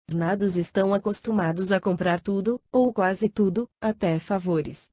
encarnados estão acostumados a comprar tudo, ou quase tudo, até favores.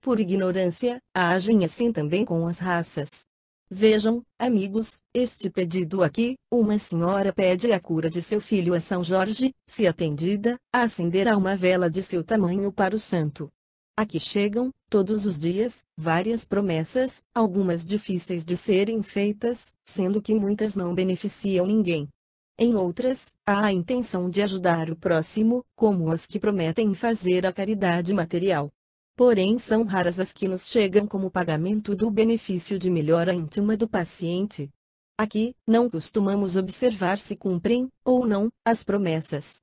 Por ignorância, agem assim também com as raças. Vejam, amigos, este pedido aqui: uma senhora pede a cura de seu filho a São Jorge, se atendida, acenderá uma vela de seu tamanho para o santo. Aqui chegam, todos os dias, várias promessas, algumas difíceis de serem feitas, sendo que muitas não beneficiam ninguém. Em outras, há a intenção de ajudar o próximo, como as que prometem fazer a caridade material. Porém, são raras as que nos chegam como pagamento do benefício de melhora íntima do paciente. Aqui, não costumamos observar se cumprem, ou não, as promessas.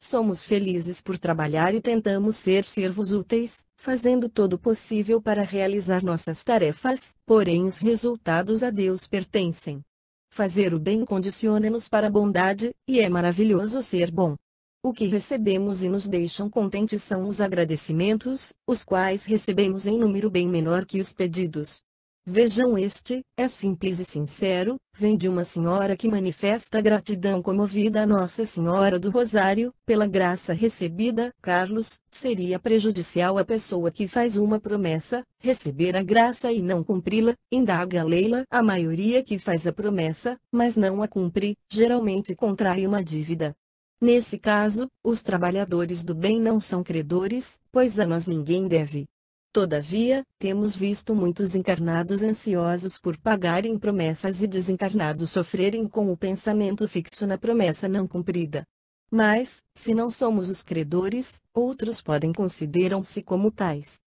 Somos felizes por trabalhar e tentamos ser servos úteis, fazendo todo o possível para realizar nossas tarefas, porém os resultados a Deus pertencem. Fazer o bem condiciona-nos para a bondade, e é maravilhoso ser bom. O que recebemos e nos deixam contentes são os agradecimentos, os quais recebemos em número bem menor que os pedidos. Vejam, este é simples e sincero, vem de uma senhora que manifesta gratidão comovida a Nossa Senhora do Rosário, pela graça recebida. Carlos: seria prejudicial à pessoa que faz uma promessa, receber a graça e não cumpri-la? Indaga Leila. A maioria que faz a promessa, mas não a cumpre, geralmente contrai uma dívida. Nesse caso, os trabalhadores do bem não são credores, pois a nós ninguém deve. Todavia, temos visto muitos encarnados ansiosos por pagarem promessas e desencarnados sofrerem com o pensamento fixo na promessa não cumprida. Mas, se não somos os credores, outros podem consideram-se como tais.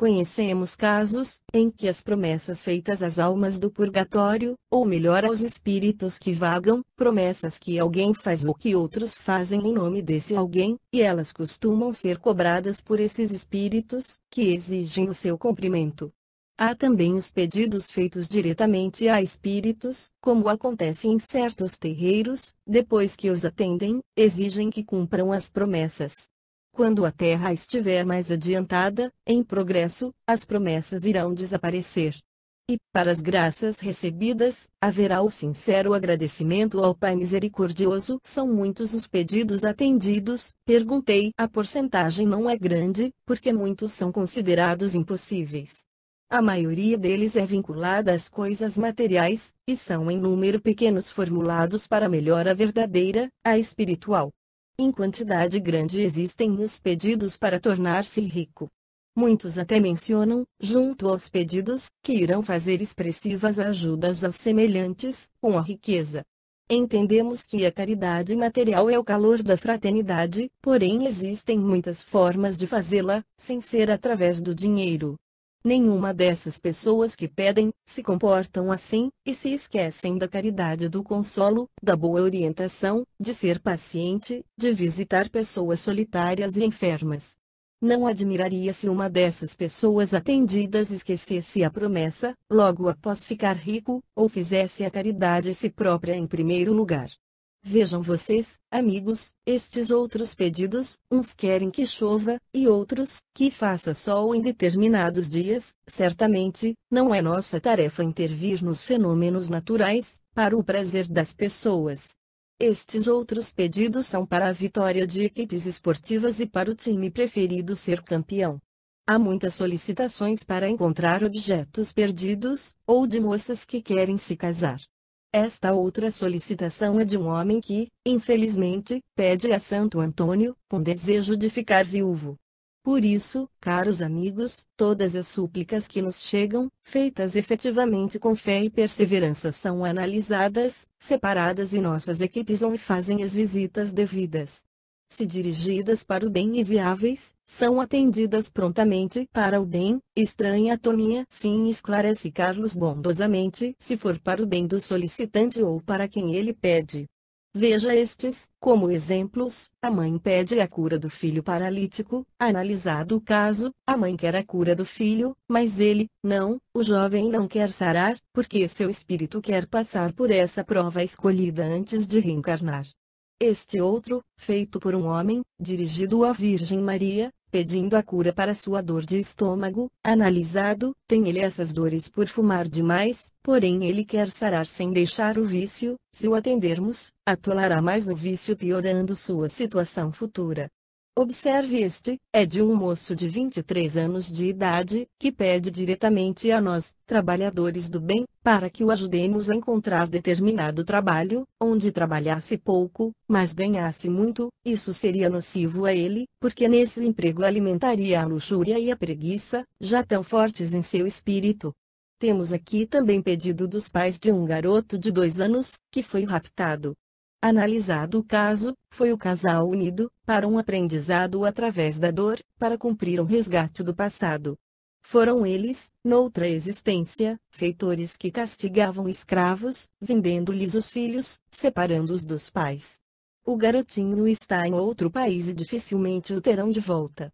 Conhecemos casos em que as promessas feitas às almas do purgatório, ou melhor aos espíritos que vagam, promessas que alguém faz ou que outros fazem em nome desse alguém, e elas costumam ser cobradas por esses espíritos, que exigem o seu cumprimento. Há também os pedidos feitos diretamente a espíritos, como acontece em certos terreiros, depois que os atendem, exigem que cumpram as promessas. Quando a Terra estiver mais adiantada, em progresso, as promessas irão desaparecer. E, para as graças recebidas, haverá o sincero agradecimento ao Pai Misericordioso. São muitos os pedidos atendidos? Perguntei. A porcentagem não é grande, porque muitos são considerados impossíveis. A maioria deles é vinculada às coisas materiais, e são em número pequenos formulados para melhora verdadeira, a espiritual. Em quantidade grande existem os pedidos para tornar-se rico. Muitos até mencionam, junto aos pedidos, que irão fazer expressivas ajudas aos semelhantes, com a riqueza. Entendemos que a caridade material é o calor da fraternidade, porém existem muitas formas de fazê-la, sem ser através do dinheiro. Nenhuma dessas pessoas que pedem, se comportam assim, e se esquecem da caridade, do consolo, da boa orientação, de ser paciente, de visitar pessoas solitárias e enfermas. Não admiraria se uma dessas pessoas atendidas esquecesse a promessa, logo após ficar rico, ou fizesse a caridade a si própria em primeiro lugar. Vejam vocês, amigos, estes outros pedidos: uns querem que chova, e outros, que faça sol em determinados dias. Certamente, não é nossa tarefa intervir nos fenômenos naturais, para o prazer das pessoas. Estes outros pedidos são para a vitória de equipes esportivas e para o time preferido ser campeão. Há muitas solicitações para encontrar objetos perdidos, ou de moças que querem se casar. Esta outra solicitação é de um homem que, infelizmente, pede a Santo Antônio, com desejo de ficar viúvo. Por isso, caros amigos, todas as súplicas que nos chegam, feitas efetivamente com fé e perseverança, são analisadas, separadas, e nossas equipes vão e fazem as visitas devidas. Se dirigidas para o bem e viáveis, são atendidas prontamente. Para o bem, estranha Toninha. Sim, esclarece Carlos bondosamente. Se for para o bem do solicitante ou para quem ele pede. Veja estes, como exemplos: a mãe pede a cura do filho paralítico. Analisado o caso, a mãe quer a cura do filho, mas ele, não, o jovem não quer sarar, porque seu espírito quer passar por essa prova escolhida antes de reencarnar. Este outro, feito por um homem, dirigido à Virgem Maria, pedindo a cura para sua dor de estômago. Analisado, tem ele essas dores por fumar demais, porém ele quer sarar sem deixar o vício. Se o atendermos, atolará mais no vício, piorando sua situação futura. Observe, este é de um moço de 23 anos de idade, que pede diretamente a nós, trabalhadores do bem, para que o ajudemos a encontrar determinado trabalho, onde trabalhasse pouco, mas ganhasse muito. Isso seria nocivo a ele, porque nesse emprego alimentaria a luxúria e a preguiça, já tão fortes em seu espírito. Temos aqui também pedido dos pais de um garoto de 2 anos, que foi raptado. Analisado o caso, foi o casal unido, para um aprendizado através da dor, para cumprir um resgate do passado. Foram eles, noutra existência, feitores que castigavam escravos, vendendo-lhes os filhos, separando-os dos pais. O garotinho está em outro país e dificilmente o terão de volta.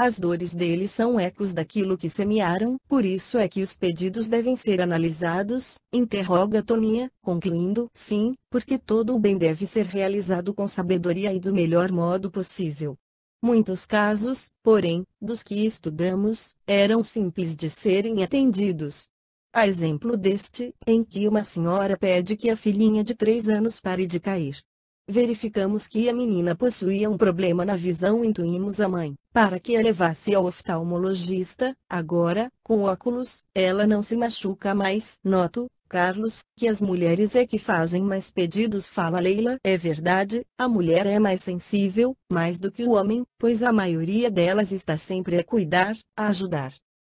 As dores deles são ecos daquilo que semearam, por isso é que os pedidos devem ser analisados. Interroga Toninha, concluindo: sim, porque todo o bem deve ser realizado com sabedoria e do melhor modo possível. Muitos casos, porém, dos que estudamos, eram simples de serem atendidos. A exemplo deste, em que uma senhora pede que a filhinha de 3 anos pare de cair. Verificamos que a menina possuía um problema na visão e intuímos a mãe, para que a levasse ao oftalmologista. Agora, com óculos, ela não se machuca mais. Noto, Carlos, que as mulheres é que fazem mais pedidos. Fala Leila. É verdade, a mulher é mais sensível, mais do que o homem, pois a maioria delas está sempre a cuidar, a ajudar.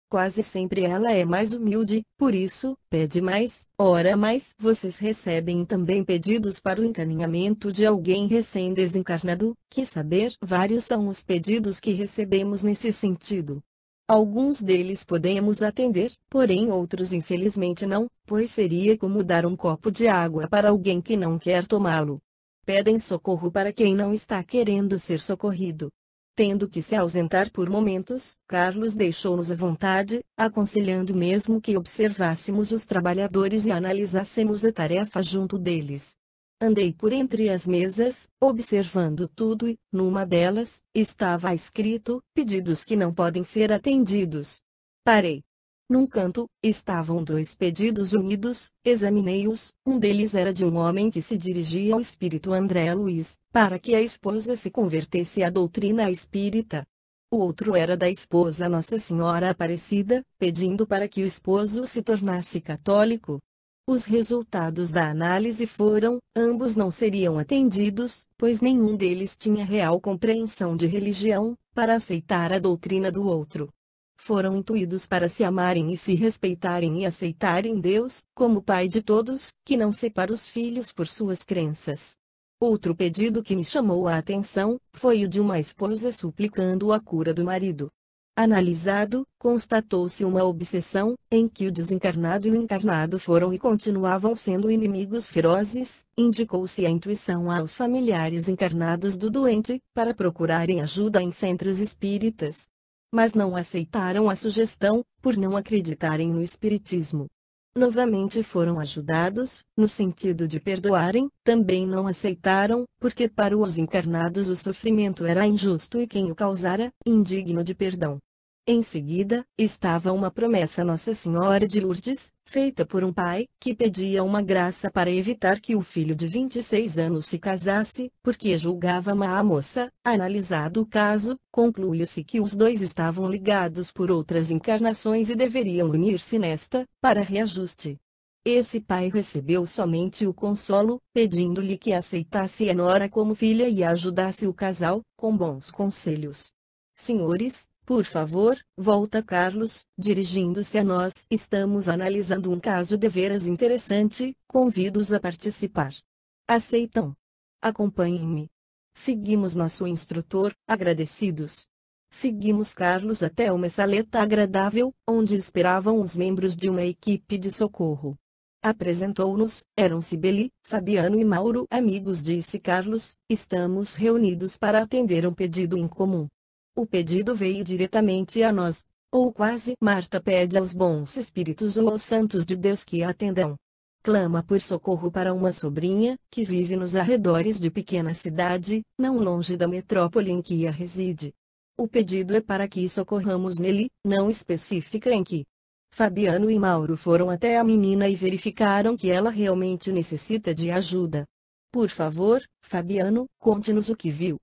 Quase sempre ela é mais humilde, por isso, pede mais, ora mais. Vocês recebem também pedidos para o encaminhamento de alguém recém-desencarnado? Que saber? Vários são os pedidos que recebemos nesse sentido. Alguns deles podemos atender, porém outros infelizmente não, pois seria como dar um copo de água para alguém que não quer tomá-lo. Pedem socorro para quem não está querendo ser socorrido. Tendo que se ausentar por momentos, Carlos deixou-nos à vontade, aconselhando mesmo que observássemos os trabalhadores e analisássemos a tarefa junto deles. Andei por entre as mesas, observando tudo e, numa delas, estava escrito: pedidos que não podem ser atendidos. Parei. Num canto, estavam 2 pedidos unidos, examinei-os. Um deles era de um homem que se dirigia ao espírito André Luiz, para que a esposa se convertesse à doutrina espírita. O outro era da esposa Nossa Senhora Aparecida, pedindo para que o esposo se tornasse católico. Os resultados da análise foram: ambos não seriam atendidos, pois nenhum deles tinha real compreensão de religião, para aceitar a doutrina do outro. Foram intuídos para se amarem e se respeitarem e aceitarem Deus, como Pai de todos, que não separa os filhos por suas crenças. Outro pedido que me chamou a atenção, foi o de uma esposa suplicando a cura do marido. Analisado, constatou-se uma obsessão, em que o desencarnado e o encarnado foram e continuavam sendo inimigos ferozes. Indicou-se a intuição aos familiares encarnados do doente, para procurarem ajuda em centros espíritas. Mas não aceitaram a sugestão, por não acreditarem no espiritismo. Novamente foram ajudados, no sentido de perdoarem, também não aceitaram, porque para os encarnados o sofrimento era injusto e quem o causara, indigno de perdão. Em seguida, estava uma promessa Nossa Senhora de Lourdes, feita por um pai, que pedia uma graça para evitar que o filho de 26 anos se casasse, porque julgava má a moça. Analisado o caso, concluiu-se que os 2 estavam ligados por outras encarnações e deveriam unir-se nesta, para reajuste. Esse pai recebeu somente o consolo, pedindo-lhe que aceitasse a nora como filha e ajudasse o casal, com bons conselhos. Senhores, por favor, volta Carlos, dirigindo-se a nós. Estamos analisando um caso deveras interessante, convido-os a participar. Aceitam? Acompanhem-me. Seguimos nosso instrutor, agradecidos. Seguimos Carlos até uma saleta agradável, onde esperavam os membros de uma equipe de socorro. Apresentou-nos, eram Cibele, Fabiano e Mauro. Amigos, disse Carlos, estamos reunidos para atender um pedido em comum. O pedido veio diretamente a nós, ou quase. Marta pede aos bons espíritos ou aos santos de Deus que a atendam. Clama por socorro para uma sobrinha, que vive nos arredores de pequena cidade, não longe da metrópole em que a reside. O pedido é para que socorramos nele, não especifica em que. Fabiano e Mauro foram até a menina e verificaram que ela realmente necessita de ajuda. Por favor, Fabiano, conte-nos o que viu.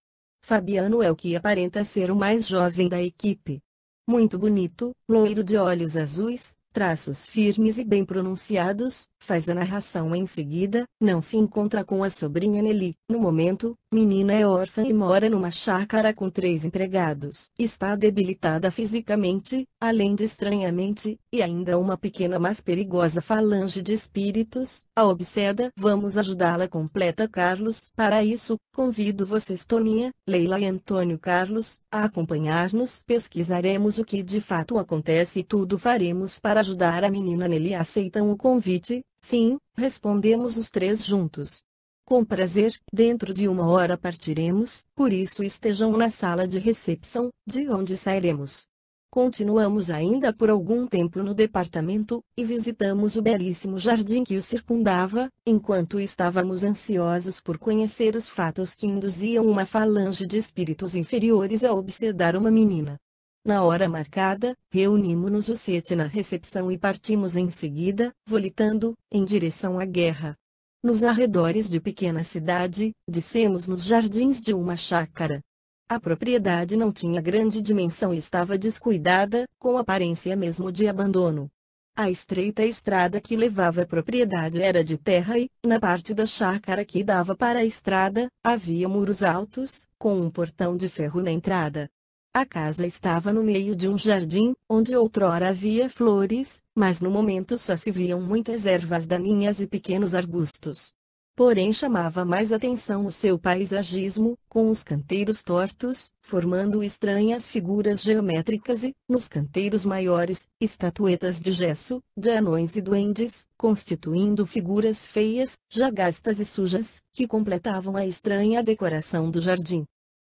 Fabiano é o que aparenta ser o mais jovem da equipe. Muito bonito, loiro de olhos azuis, traços firmes e bem pronunciados, faz a narração em seguida. Não se encontra com a sobrinha Nelly. No momento, menina é órfã e mora numa chácara com 3 empregados. Está debilitada fisicamente, além de estranhamente, e ainda uma pequena mas perigosa falange de espíritos a obseda. Vamos ajudá-la, completa Carlos. Para isso, convido vocês, Toninha, Leila e Antônio Carlos, a acompanhar-nos. Pesquisaremos o que de fato acontece e tudo faremos para ajudar a menina Nelly. Aceitam o convite? Sim, respondemos os 3 juntos. Com prazer. Dentro de 1 hora partiremos, por isso estejam na sala de recepção, de onde sairemos. Continuamos ainda por algum tempo no departamento, e visitamos o belíssimo jardim que o circundava, enquanto estávamos ansiosos por conhecer os fatos que induziam uma falange de espíritos inferiores a obsedar uma menina. Na hora marcada, reunimos-nos os 7 na recepção e partimos em seguida, volitando, em direção à guerra. Nos arredores de pequena cidade, dissemos nos jardins de uma chácara. A propriedade não tinha grande dimensão e estava descuidada, com aparência mesmo de abandono. A estreita estrada que levava à propriedade era de terra e, na parte da chácara que dava para a estrada, havia muros altos, com um portão de ferro na entrada. A casa estava no meio de um jardim, onde outrora havia flores, mas no momento só se viam muitas ervas daninhas e pequenos arbustos. Porém chamava mais atenção o seu paisagismo, com os canteiros tortos, formando estranhas figuras geométricas e, nos canteiros maiores, estatuetas de gesso, de anões e duendes, constituindo figuras feias, já gastas e sujas, que completavam a estranha decoração do jardim.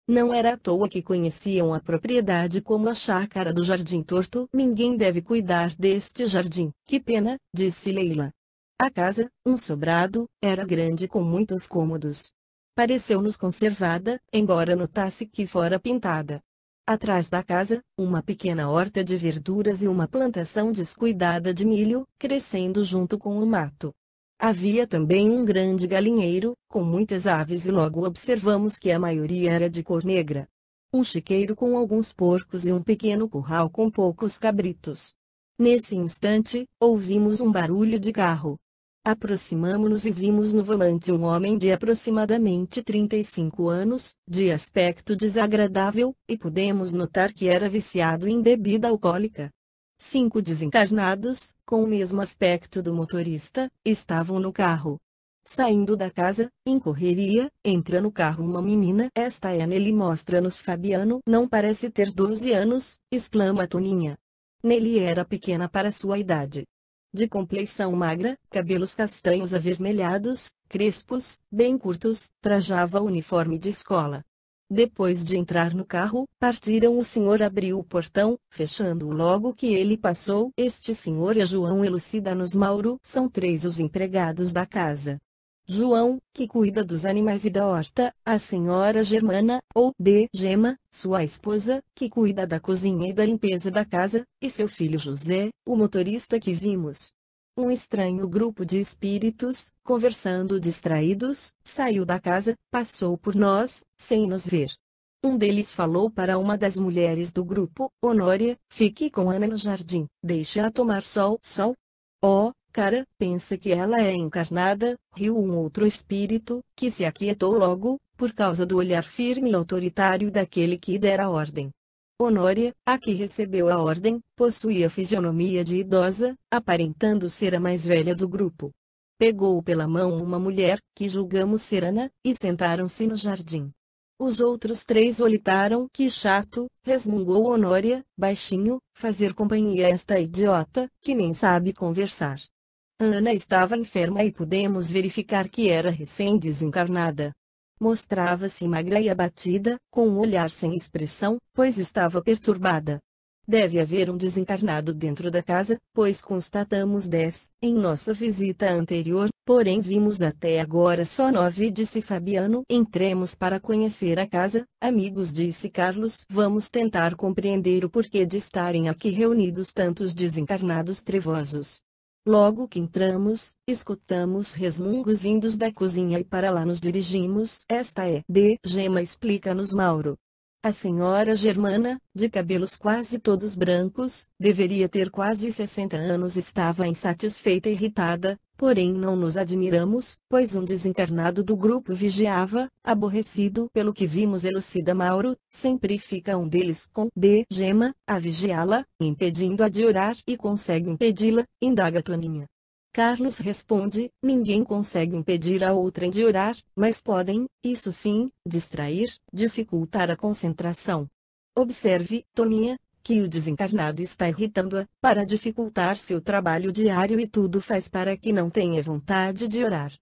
Não era à toa que conheciam a propriedade como a chácara do Jardim Torto. Ninguém deve cuidar deste jardim. Que pena, disse Leila. A casa, um sobrado, era grande com muitos cômodos. Pareceu-nos conservada, embora notasse que fora pintada. Atrás da casa, uma pequena horta de verduras e uma plantação descuidada de milho, crescendo junto com o mato. Havia também um grande galinheiro, com muitas aves e logo observamos que a maioria era de cor negra. Um chiqueiro com alguns porcos e um pequeno curral com poucos cabritos. Nesse instante, ouvimos um barulho de carro. Aproximamo-nos e vimos no volante um homem de aproximadamente 35 anos, de aspecto desagradável, e pudemos notar que era viciado em bebida alcoólica. 5 desencarnados, com o mesmo aspecto do motorista, estavam no carro. Saindo da casa, em correria, entra no carro uma menina. Esta é a Nelly, mostra-nos Fabiano. Não parece ter 12 anos, exclama Toninha. Nelly era pequena para sua idade. De compleição magra, cabelos castanhos avermelhados, crespos, bem curtos, trajava uniforme de escola. Depois de entrar no carro, partiram. O senhor abriu o portão, fechando-o logo que ele passou. Este senhor é João, elucida-nos Mauro. São 3 os empregados da casa. João, que cuida dos animais e da horta, a senhora Germana, ou de Gema, sua esposa, que cuida da cozinha e da limpeza da casa, e seu filho José, o motorista que vimos. Um estranho grupo de espíritos, conversando distraídos, saiu da casa, passou por nós, sem nos ver. Um deles falou para uma das mulheres do grupo: Honória, fique com Ana no jardim, deixe-a tomar sol. Sol? Oh, cara, pensa que ela é encarnada, riu um outro espírito, que se aquietou logo, por causa do olhar firme e autoritário daquele que dera a ordem. Honória, a que recebeu a ordem, possuía fisionomia de idosa, aparentando ser a mais velha do grupo. Pegou pela mão uma mulher, que julgamos ser Ana, e sentaram-se no jardim. Os outros 3 olitaram. Que chato, resmungou Honória, baixinho, fazer companhia a esta idiota, que nem sabe conversar. Ana estava enferma e pudemos verificar que era recém-desencarnada. Mostrava-se magra e abatida, com um olhar sem expressão, pois estava perturbada. Deve haver um desencarnado dentro da casa, pois constatamos 10 em nossa visita anterior, porém vimos até agora só 9, disse Fabiano. Entremos para conhecer a casa, amigos, disse Carlos. Vamos tentar compreender o porquê de estarem aqui reunidos tantos desencarnados trevosos. Logo que entramos, escutamos resmungos vindos da cozinha e para lá nos dirigimos. Esta é de Gema, explica-nos Mauro. A senhora Germana, de cabelos quase todos brancos, deveria ter quase 60 anos, estava insatisfeita e irritada, porém não nos admiramos, pois um desencarnado do grupo vigiava, aborrecido pelo que vimos, elucida Mauro. Sempre fica um deles com de Gema, a vigiá-la, impedindo-a de orar, e consegue impedi-la, indaga Toninha. Carlos responde: ninguém consegue impedir a outrem de orar, mas podem, isso sim, distrair, dificultar a concentração. Observe, Toninha, que o desencarnado está irritando-a, para dificultar seu trabalho diário, e tudo faz para que não tenha vontade de orar.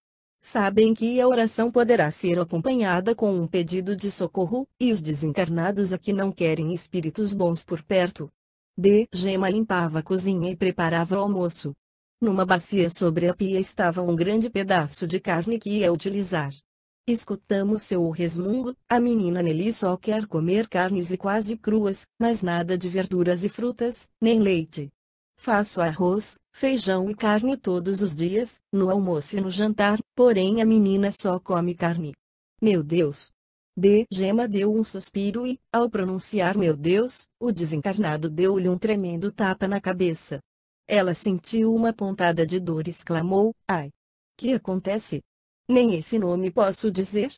Sabem que a oração poderá ser acompanhada com um pedido de socorro, e os desencarnados aqui não querem espíritos bons por perto. De Gema limpava a cozinha e preparava o almoço. Numa bacia sobre a pia estava um grande pedaço de carne que ia utilizar. Escutamos seu resmungo: a menina Nelly só quer comer carnes e quase cruas, mas nada de verduras e frutas, nem leite. Faço arroz, feijão e carne todos os dias, no almoço e no jantar, porém a menina só come carne. Meu Deus! De Gema deu um suspiro e, ao pronunciar meu Deus, o desencarnado deu-lhe um tremendo tapa na cabeça. Ela sentiu uma pontada de dor e exclamou: ai! Que acontece? Nem esse nome posso dizer?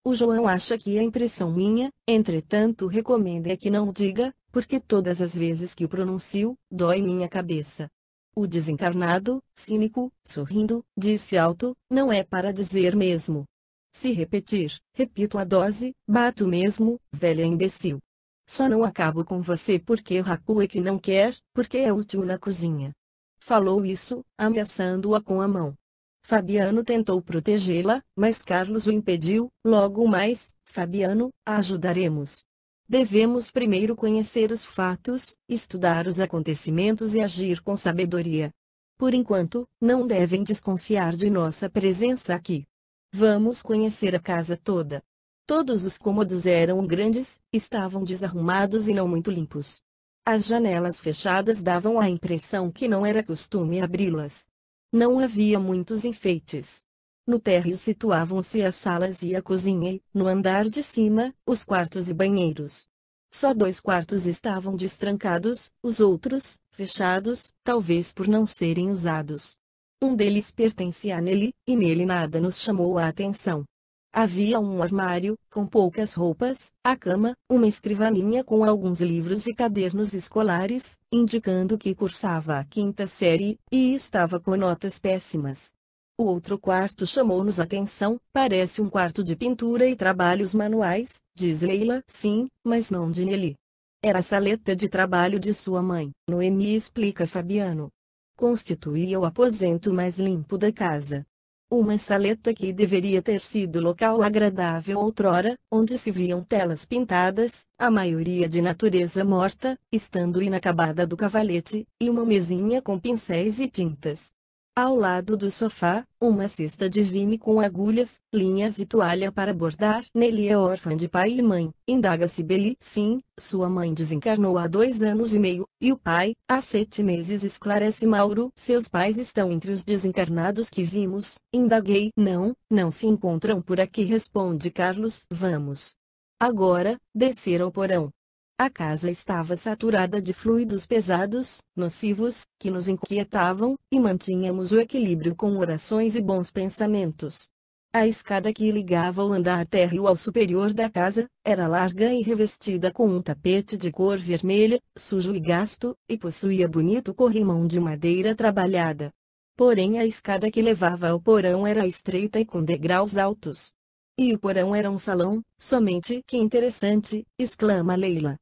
O João acha que é impressão minha, entretanto recomenda que não o diga, porque todas as vezes que o pronuncio, dói minha cabeça. O desencarnado, cínico, sorrindo, disse alto: não é para dizer mesmo. Se repetir, repito a dose, bato mesmo, velha imbecil. Só não acabo com você porque Raku é que não quer, porque é útil na cozinha. Falou isso, ameaçando-a com a mão. Fabiano tentou protegê-la, mas Carlos o impediu. Logo mais, Fabiano, a ajudaremos. Devemos primeiro conhecer os fatos, estudar os acontecimentos e agir com sabedoria. Por enquanto, não devem desconfiar de nossa presença aqui. Vamos conhecer a casa toda. Todos os cômodos eram grandes, estavam desarrumados e não muito limpos. As janelas fechadas davam a impressão que não era costume abri-las. Não havia muitos enfeites. No térreo situavam-se as salas e a cozinha e, no andar de cima, os quartos e banheiros. Só 2 quartos estavam destrancados, os outros, fechados, talvez por não serem usados. Um deles pertencia a Nelly, e nele nada nos chamou a atenção. Havia um armário, com poucas roupas, a cama, uma escrivaninha com alguns livros e cadernos escolares, indicando que cursava a 5ª série, e estava com notas péssimas. O outro quarto chamou-nos a atenção: parece um quarto de pintura e trabalhos manuais, diz Leila. Sim, mas não de Nelly. Era a saleta de trabalho de sua mãe, Noemi, explica Fabiano. Constituía o aposento mais limpo da casa. Uma saleta que deveria ter sido local agradável outrora, onde se viam telas pintadas, a maioria de natureza morta, estando inacabada do cavalete, e uma mesinha com pincéis e tintas. Ao lado do sofá, uma cesta de vime com agulhas, linhas e toalha para bordar. Nelly é órfã de pai e mãe, indaga Cibele. Sim, sua mãe desencarnou há 2 anos e meio, e o pai, há 7 meses, esclarece Mauro. Seus pais estão entre os desencarnados que vimos, indaguei. Não, não se encontram por aqui, responde Carlos. Vamos agora descer ao porão. A casa estava saturada de fluidos pesados, nocivos, que nos inquietavam, e mantínhamos o equilíbrio com orações e bons pensamentos. A escada que ligava o andar térreo ao superior da casa, era larga e revestida com um tapete de cor vermelha, sujo e gasto, e possuía bonito corrimão de madeira trabalhada. Porém a escada que levava ao porão era estreita e com degraus altos. E o porão era um salão, somente. Que interessante, exclama Leila.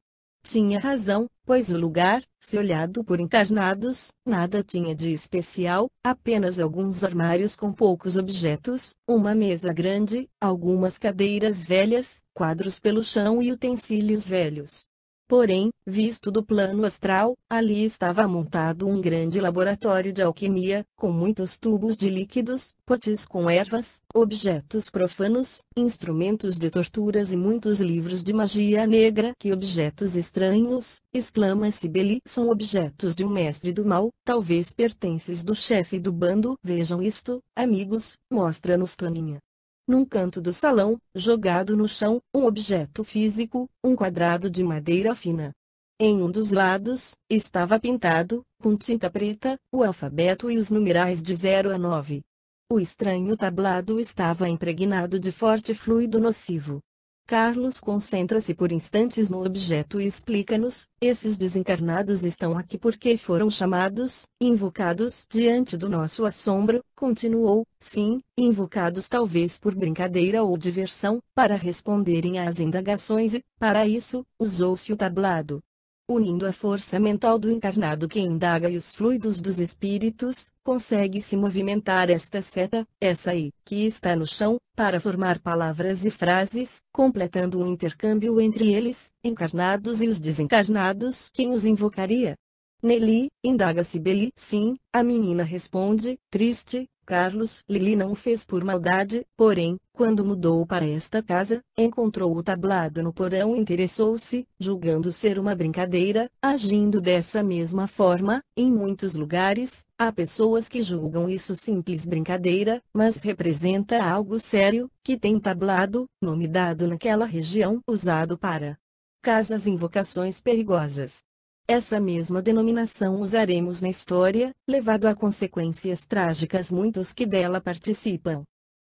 Tinha razão, pois o lugar, se olhado por encarnados, nada tinha de especial, apenas alguns armários com poucos objetos, uma mesa grande, algumas cadeiras velhas, quadros pelo chão e utensílios velhos. Porém, visto do plano astral, ali estava montado um grande laboratório de alquimia, com muitos tubos de líquidos, potes com ervas, objetos profanos, instrumentos de torturas e muitos livros de magia negra. Que objetos estranhos, exclama Cibele, são objetos de um mestre do mal, talvez pertences do chefe do bando. Vejam isto, amigos, mostra-nos Toninha. Num canto do salão, jogado no chão, um objeto físico, um quadrado de madeira fina. Em um dos lados, estava pintado, com tinta preta, o alfabeto e os numerais de 0 a 9. O estranho tablado estava impregnado de forte fluido nocivo. Carlos concentra-se por instantes no objeto e explica-nos: esses desencarnados estão aqui porque foram chamados, invocados diante do nosso assombro, continuou, sim, invocados talvez por brincadeira ou diversão, para responderem às indagações e, para isso, usou-se o tablado. Unindo a força mental do encarnado que indaga e os fluidos dos espíritos, consegue-se movimentar esta seta, essa aí, que está no chão, para formar palavras e frases, completando um intercâmbio entre eles, encarnados e os desencarnados. Quem os invocaria? Nelly, indaga Cibele. Sim, a menina responde, triste. Carlos. Lili não o fez por maldade, porém, quando mudou para esta casa, encontrou o tablado no porão e interessou-se, julgando ser uma brincadeira, agindo dessa mesma forma. Em muitos lugares, há pessoas que julgam isso simples brincadeira, mas representa algo sério, que tem tablado, nome dado naquela região, usado para casas invocações perigosas. Essa mesma denominação usaremos na história, levado a consequências trágicas muitos que dela participam.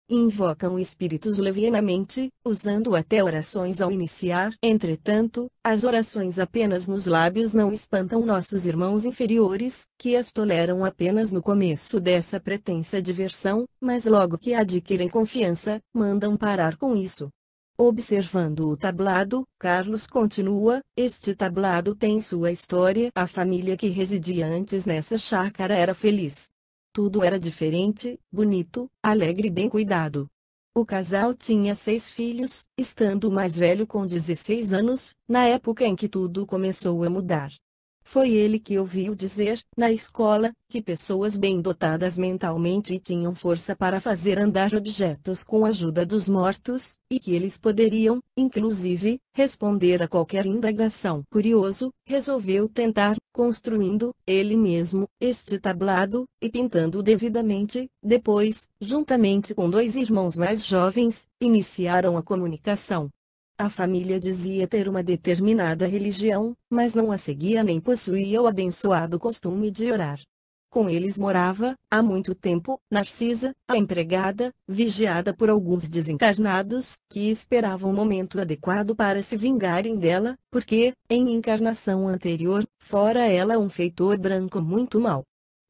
Invocam espíritos levianamente, usando até orações ao iniciar. Entretanto, as orações apenas nos lábios não espantam nossos irmãos inferiores, que as toleram apenas no começo dessa pretensa diversão, mas logo que adquirem confiança, mandam parar com isso. Observando o tablado, Carlos continua: este tablado tem sua história. A família que residia antes nessa chácara era feliz. Tudo era diferente, bonito, alegre e bem cuidado. O casal tinha 6 filhos, estando o mais velho com 16 anos, na época em que tudo começou a mudar. Foi ele que ouviu dizer, na escola, que pessoas bem dotadas mentalmente tinham força para fazer andar objetos com a ajuda dos mortos, e que eles poderiam, inclusive, responder a qualquer indagação. Curioso, resolveu tentar, construindo, ele mesmo, este tablado, e pintando-o devidamente. Depois, juntamente com 2 irmãos mais jovens, iniciaram a comunicação. A família dizia ter uma determinada religião, mas não a seguia nem possuía o abençoado costume de orar. Com eles morava, há muito tempo, Narcisa, a empregada, vigiada por alguns desencarnados, que esperavam o momento adequado para se vingarem dela, porque, em encarnação anterior, fora ela um feitor branco muito mau.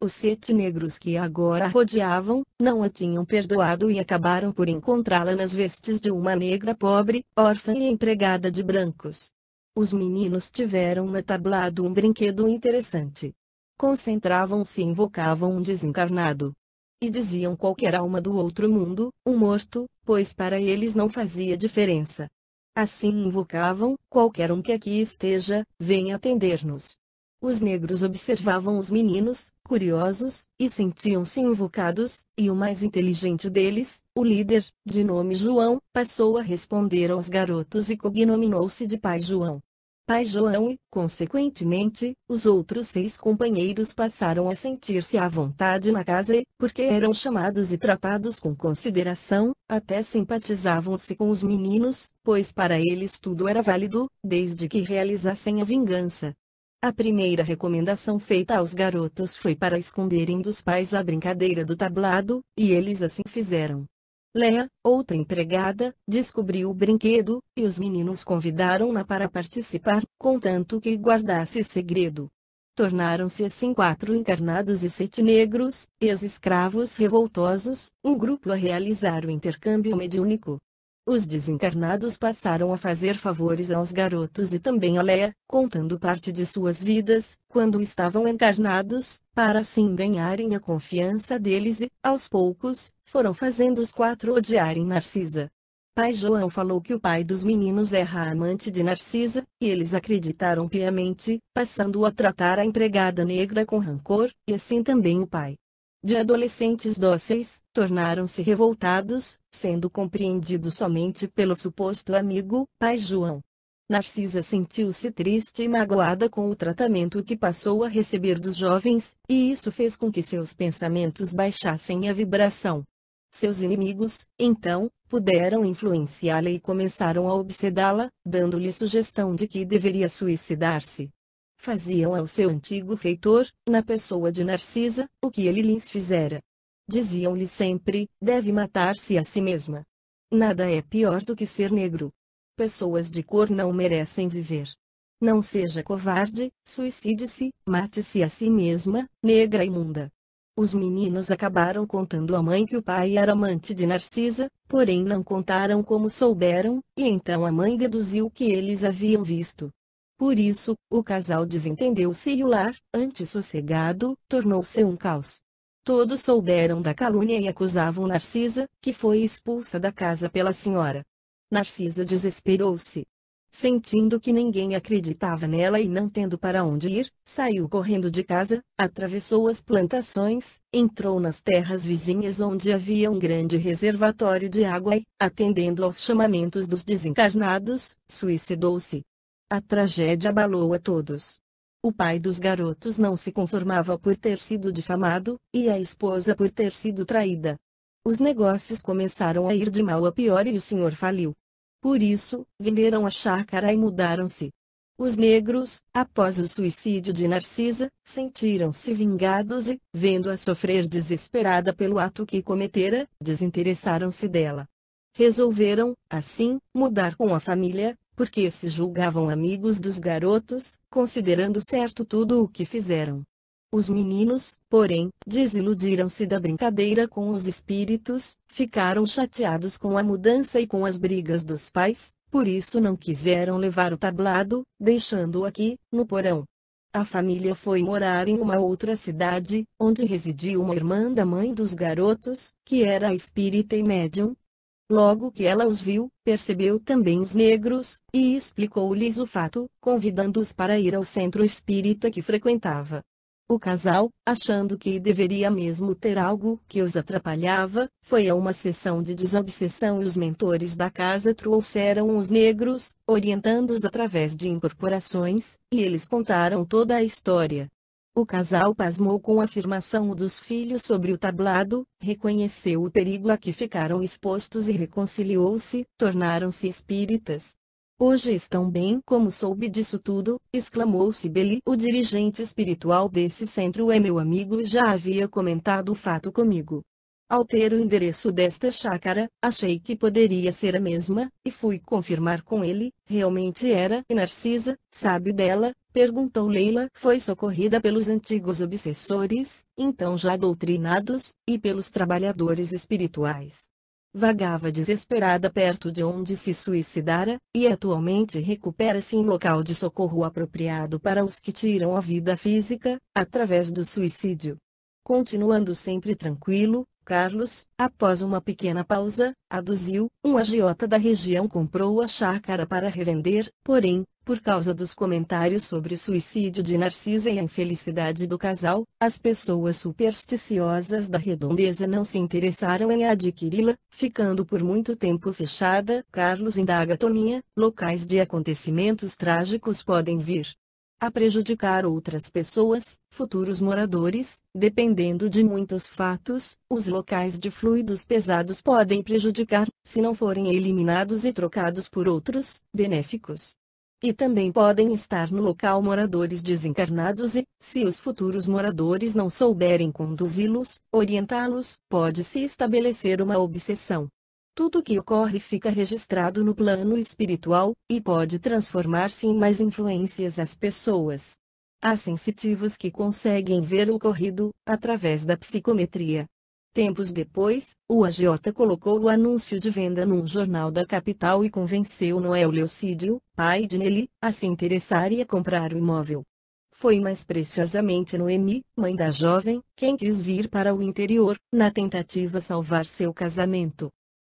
Os 7 negros que agora a rodeavam, não a tinham perdoado e acabaram por encontrá-la nas vestes de uma negra pobre, órfã e empregada de brancos. Os meninos tiveram no tablado um brinquedo interessante. Concentravam-se e invocavam um desencarnado. E diziam qualquer alma do outro mundo, um morto, pois para eles não fazia diferença. Assim invocavam: qualquer um que aqui esteja, venha atender-nos. Os negros observavam os meninos, curiosos, e sentiam-se invocados, e o mais inteligente deles, o líder, de nome João, passou a responder aos garotos e cognominou-se de Pai João. Pai João e, consequentemente, os outros 6 companheiros passaram a sentir-se à vontade na casa e, porque eram chamados e tratados com consideração, até simpatizavam-se com os meninos, pois para eles tudo era válido, desde que realizassem a vingança. A primeira recomendação feita aos garotos foi para esconderem dos pais a brincadeira do tablado, e eles assim fizeram. Léa, outra empregada, descobriu o brinquedo, e os meninos convidaram-na para participar, contanto que guardasse segredo. Tornaram-se assim 4 encarnados e 7 negros, ex-escravos revoltosos, um grupo a realizar o intercâmbio mediúnico. Os desencarnados passaram a fazer favores aos garotos e também a Léa, contando parte de suas vidas, quando estavam encarnados, para assim ganharem a confiança deles e, aos poucos, foram fazendo os 4 odiarem Narcisa. Pai João falou que o pai dos meninos era amante de Narcisa, e eles acreditaram piamente, passando a tratar a empregada negra com rancor, e assim também o pai. De adolescentes dóceis, tornaram-se revoltados, sendo compreendidos somente pelo suposto amigo, Pai João. Narcisa sentiu-se triste e magoada com o tratamento que passou a receber dos jovens, e isso fez com que seus pensamentos baixassem a vibração. Seus inimigos, então, puderam influenciá-la e começaram a obsedá-la, dando-lhe sugestão de que deveria suicidar-se. Faziam ao seu antigo feitor, na pessoa de Narcisa, o que ele lhes fizera. Diziam-lhe sempre: deve matar-se a si mesma. Nada é pior do que ser negro. Pessoas de cor não merecem viver. Não seja covarde, suicide-se, mate-se a si mesma, negra imunda. Os meninos acabaram contando à mãe que o pai era amante de Narcisa, porém não contaram como souberam, e então a mãe deduziu que eles haviam visto. Por isso, o casal desentendeu-se e o lar, antes sossegado, tornou-se um caos. Todos souberam da calúnia e acusavam Narcisa, que foi expulsa da casa pela senhora. Narcisa desesperou-se. Sentindo que ninguém acreditava nela e não tendo para onde ir, saiu correndo de casa, atravessou as plantações, entrou nas terras vizinhas onde havia um grande reservatório de água e, atendendo aos chamamentos dos desencarnados, suicidou-se. A tragédia abalou a todos. O pai dos garotos não se conformava por ter sido difamado, e a esposa por ter sido traída. Os negócios começaram a ir de mal a pior e o senhor faliu. Por isso, venderam a chácara e mudaram-se. Os negros, após o suicídio de Narcisa, sentiram-se vingados e, vendo-a sofrer desesperada pelo ato que cometera, desinteressaram-se dela. Resolveram, assim, mudar com a família, porque se julgavam amigos dos garotos, considerando certo tudo o que fizeram. Os meninos, porém, desiludiram-se da brincadeira com os espíritos, ficaram chateados com a mudança e com as brigas dos pais, por isso não quiseram levar o tablado, deixando-o aqui, no porão. A família foi morar em uma outra cidade, onde residia uma irmã da mãe dos garotos, que era espírita e médium. Logo que ela os viu, percebeu também os negros, e explicou-lhes o fato, convidando-os para ir ao centro espírita que frequentava. O casal, achando que deveria mesmo ter algo que os atrapalhava, foi a uma sessão de desobsessão e os mentores da casa trouxeram os negros, orientando-os através de incorporações, e eles contaram toda a história. O casal pasmou com a afirmação dos filhos sobre o tablado, reconheceu o perigo a que ficaram expostos e reconciliou-se, tornaram-se espíritas. Hoje estão bem. Como soube disso tudo, exclamou Cibele. O dirigente espiritual desse centro é meu amigo e já havia comentado o fato comigo. Ao ter o endereço desta chácara, achei que poderia ser a mesma, e fui confirmar com ele, realmente era. E Narcisa, sabe dela? Perguntou Leila. Foi socorrida pelos antigos obsessores, então já doutrinados, e pelos trabalhadores espirituais. Vagava desesperada perto de onde se suicidara, e atualmente recupera-se em local de socorro apropriado para os que tiram a vida física, através do suicídio. Continuando sempre tranquilo, Carlos, após uma pequena pausa, aduziu: um agiota da região comprou a chácara para revender, porém, por causa dos comentários sobre o suicídio de Narcisa e a infelicidade do casal, as pessoas supersticiosas da redondeza não se interessaram em adquiri-la, ficando por muito tempo fechada. Carlos indaga Toninha: locais de acontecimentos trágicos podem vir a prejudicar outras pessoas, futuros moradores, dependendo de muitos fatos. Os locais de fluidos pesados podem prejudicar, se não forem eliminados e trocados por outros, benéficos. E também podem estar no local moradores desencarnados e, se os futuros moradores não souberem conduzi-los, orientá-los, pode-se estabelecer uma obsessão. Tudo o que ocorre fica registrado no plano espiritual, e pode transformar-se em mais influências às pessoas. Há sensitivos que conseguem ver o ocorrido, através da psicometria. Tempos depois, o agiota colocou o anúncio de venda num jornal da capital e convenceu Noel Leocídio, pai de Nelly, a se interessar e a comprar o imóvel. Foi mais preciosamente Noemi, mãe da jovem, quem quis vir para o interior, na tentativa de salvar seu casamento.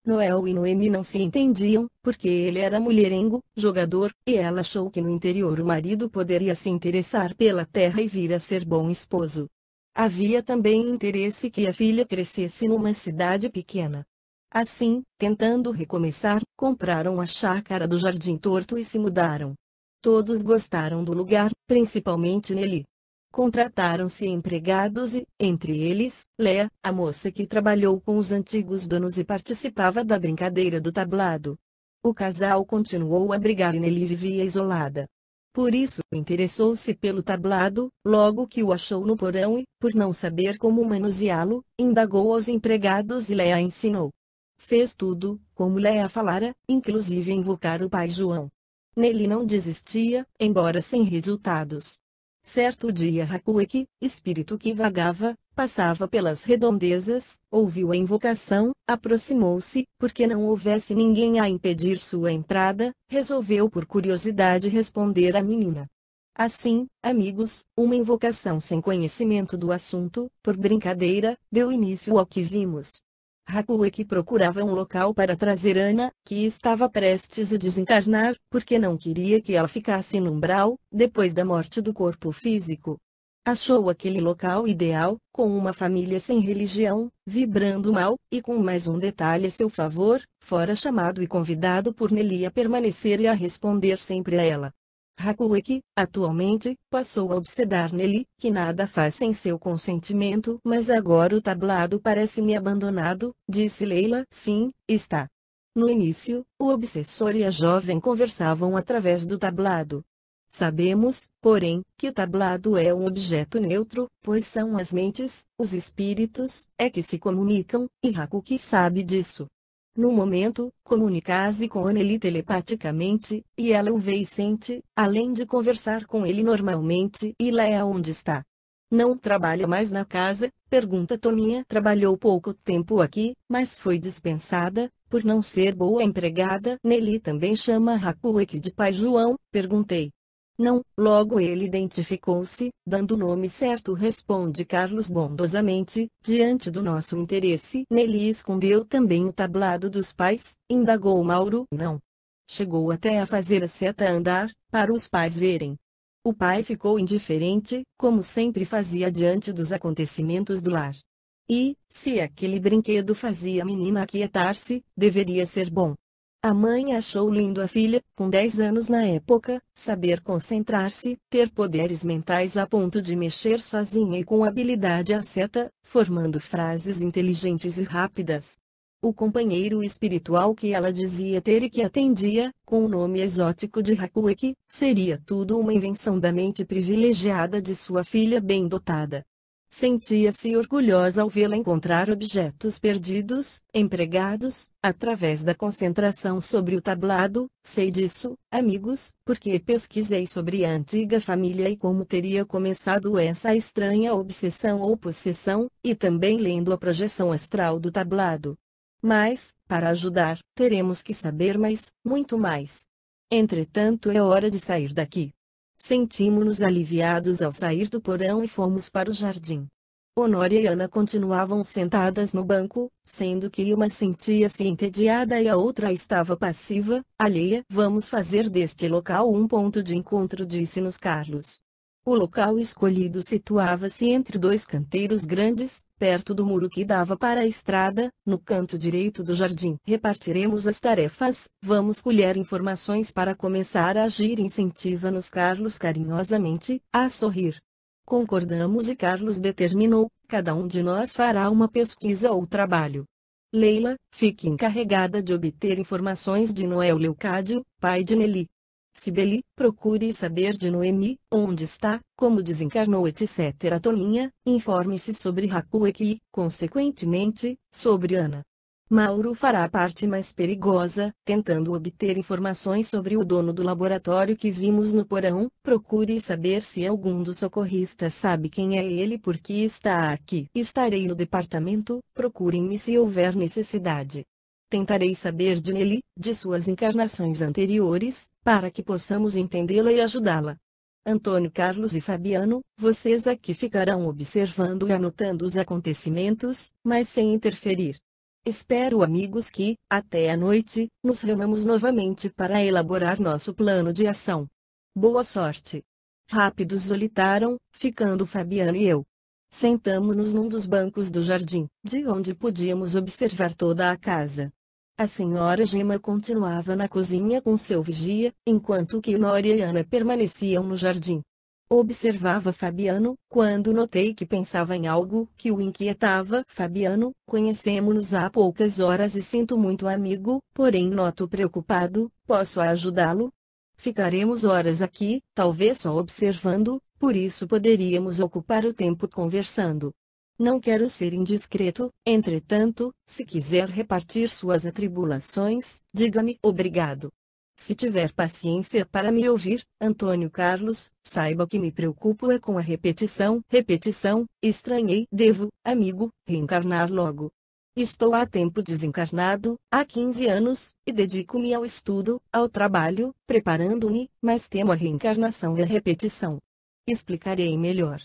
Noel e Noemi não se entendiam, porque ele era mulherengo, jogador, e ela achou que no interior o marido poderia se interessar pela terra e vir a ser bom esposo. Havia também interesse que a filha crescesse numa cidade pequena. Assim, tentando recomeçar, compraram a chácara do Jardim Torto e se mudaram. Todos gostaram do lugar, principalmente Nelly. Contrataram-se empregados e, entre eles, Léa, a moça que trabalhou com os antigos donos e participava da brincadeira do tablado. O casal continuou a brigar e Nelly vivia isolada. Por isso, interessou-se pelo tablado, logo que o achou no porão e, por não saber como manuseá-lo, indagou aos empregados e Léa ensinou. Fez tudo, como Léa falara, inclusive invocar o pai João. Nelly não desistia, embora sem resultados. Certo dia Hakueki, espírito que vagava, passava pelas redondezas, ouviu a invocação, aproximou-se, porque não houvesse ninguém a impedir sua entrada, resolveu por curiosidade responder à menina. Assim, amigos, uma invocação sem conhecimento do assunto, por brincadeira, deu início ao que vimos. Hakueki procurava um local para trazer Ana, que estava prestes a desencarnar, porque não queria que ela ficasse no umbral, depois da morte do corpo físico. Achou aquele local ideal, com uma família sem religião, vibrando mal, e com mais um detalhe a seu favor, fora chamado e convidado por Nelly a permanecer e a responder sempre a ela. Hakueki, atualmente, passou a obsedar Nelly, que nada faz sem seu consentimento. Mas agora o tablado parece-me abandonado, disse Leila. Sim, está. No início, o obsessor e a jovem conversavam através do tablado. Sabemos, porém, que o tablado é um objeto neutro, pois são as mentes, os espíritos, que se comunicam, e Hakueki sabe disso. No momento, comunica-se com Nelly telepaticamente, e ela o vê e sente, além de conversar com ele normalmente. E Léa onde está? Não trabalha mais na casa? Pergunta Toninha. Trabalhou pouco tempo aqui, mas foi dispensada, por não ser boa empregada. Nelly também chama Hakueki de pai João? Perguntei. Não, logo ele identificou-se, dando o nome certo, responde Carlos bondosamente, diante do nosso interesse. Nelly escondeu também o tablado dos pais, indagou Mauro. Não. Chegou até a fazer a seta andar, para os pais verem. O pai ficou indiferente, como sempre fazia diante dos acontecimentos do lar. E, se aquele brinquedo fazia a menina aquietar-se, deveria ser bom. A mãe achou lindo a filha, com 10 anos na época, saber concentrar-se, ter poderes mentais a ponto de mexer sozinha e com habilidade a seta, formando frases inteligentes e rápidas. O companheiro espiritual que ela dizia ter e que atendia, com o nome exótico de Hakueki, seria tudo uma invenção da mente privilegiada de sua filha bem dotada. Sentia-se orgulhosa ao vê-la encontrar objetos perdidos, empregados, através da concentração sobre o tablado. Sei disso, amigos, porque pesquisei sobre a antiga família e como teria começado essa estranha obsessão ou possessão, e também lendo a projeção astral do tablado. Mas, para ajudar, teremos que saber mais, muito mais. Entretanto, é hora de sair daqui. Sentimos-nos aliviados ao sair do porão e fomos para o jardim. Honória e Ana continuavam sentadas no banco, sendo que uma sentia-se entediada e a outra estava passiva, alheia. Vamos fazer deste local um ponto de encontro, disse-nos Carlos. O local escolhido situava-se entre dois canteiros grandes, perto do muro que dava para a estrada, no canto direito do jardim. Repartiremos as tarefas, vamos colher informações para começar a agir, incentiva-nos Carlos carinhosamente, a sorrir. Concordamos e Carlos determinou, cada um de nós fará uma pesquisa ou trabalho. Leila, fique encarregada de obter informações de Noel Leocádio, pai de Nelly. Cibele, procure saber de Noemi, onde está, como desencarnou, etc. Toninha, informe-se sobre Hakueki e, consequentemente, sobre Ana. Mauro fará a parte mais perigosa, tentando obter informações sobre o dono do laboratório que vimos no porão. Procure saber se algum dos socorristas sabe quem é ele e por que está aqui. Estarei no departamento, procurem-me se houver necessidade. Tentarei saber de Nelly, de suas encarnações anteriores, para que possamos entendê-la e ajudá-la. Antônio Carlos e Fabiano, vocês aqui ficarão observando e anotando os acontecimentos, mas sem interferir. Espero, amigos, que, até a noite, nos reunamos novamente para elaborar nosso plano de ação. Boa sorte. Rápidos olitaram, ficando Fabiano e eu. Sentamo-nos num dos bancos do jardim, de onde podíamos observar toda a casa. A senhora Gema continuava na cozinha com seu vigia, enquanto que Nora e Ana permaneciam no jardim. Observava Fabiano, quando notei que pensava em algo que o inquietava. Fabiano, conhecemo-nos há poucas horas e sinto muito amigo, porém noto preocupado, posso ajudá-lo? Ficaremos horas aqui, talvez só observando, por isso poderíamos ocupar o tempo conversando. Não quero ser indiscreto, entretanto, se quiser repartir suas atribulações, diga-me obrigado. Se tiver paciência para me ouvir, Antônio Carlos, saiba que me preocupo é com a repetição. Repetição, estranhei. Devo, amigo, reencarnar logo. Estou há tempo desencarnado, há 15 anos, e dedico-me ao estudo, ao trabalho, preparando-me, mas temo a reencarnação e a repetição. Explicarei melhor.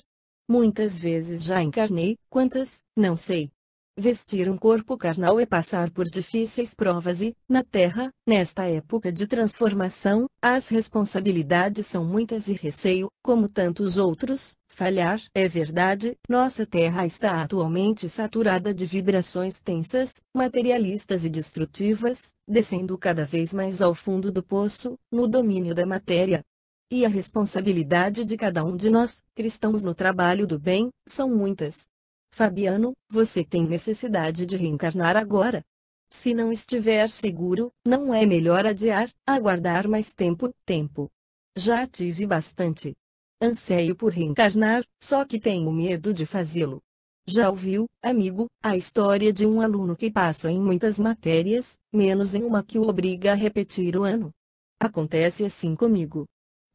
Muitas vezes já encarnei, quantas, não sei. Vestir um corpo carnal é passar por difíceis provas e, na Terra, nesta época de transformação, as responsabilidades são muitas e receio, como tantos outros, falhar. É verdade, nossa Terra está atualmente saturada de vibrações tensas, materialistas e destrutivas, descendo cada vez mais ao fundo do poço, no domínio da matéria. E a responsabilidade de cada um de nós, cristãos no trabalho do bem, são muitas. Fabiano, você tem necessidade de reencarnar agora? Se não estiver seguro, não é melhor adiar, aguardar mais tempo? Já tive bastante. Anseio por reencarnar, só que tenho medo de fazê-lo. Já ouviu, amigo, a história de um aluno que passa em muitas matérias, menos em uma que o obriga a repetir o ano? Acontece assim comigo.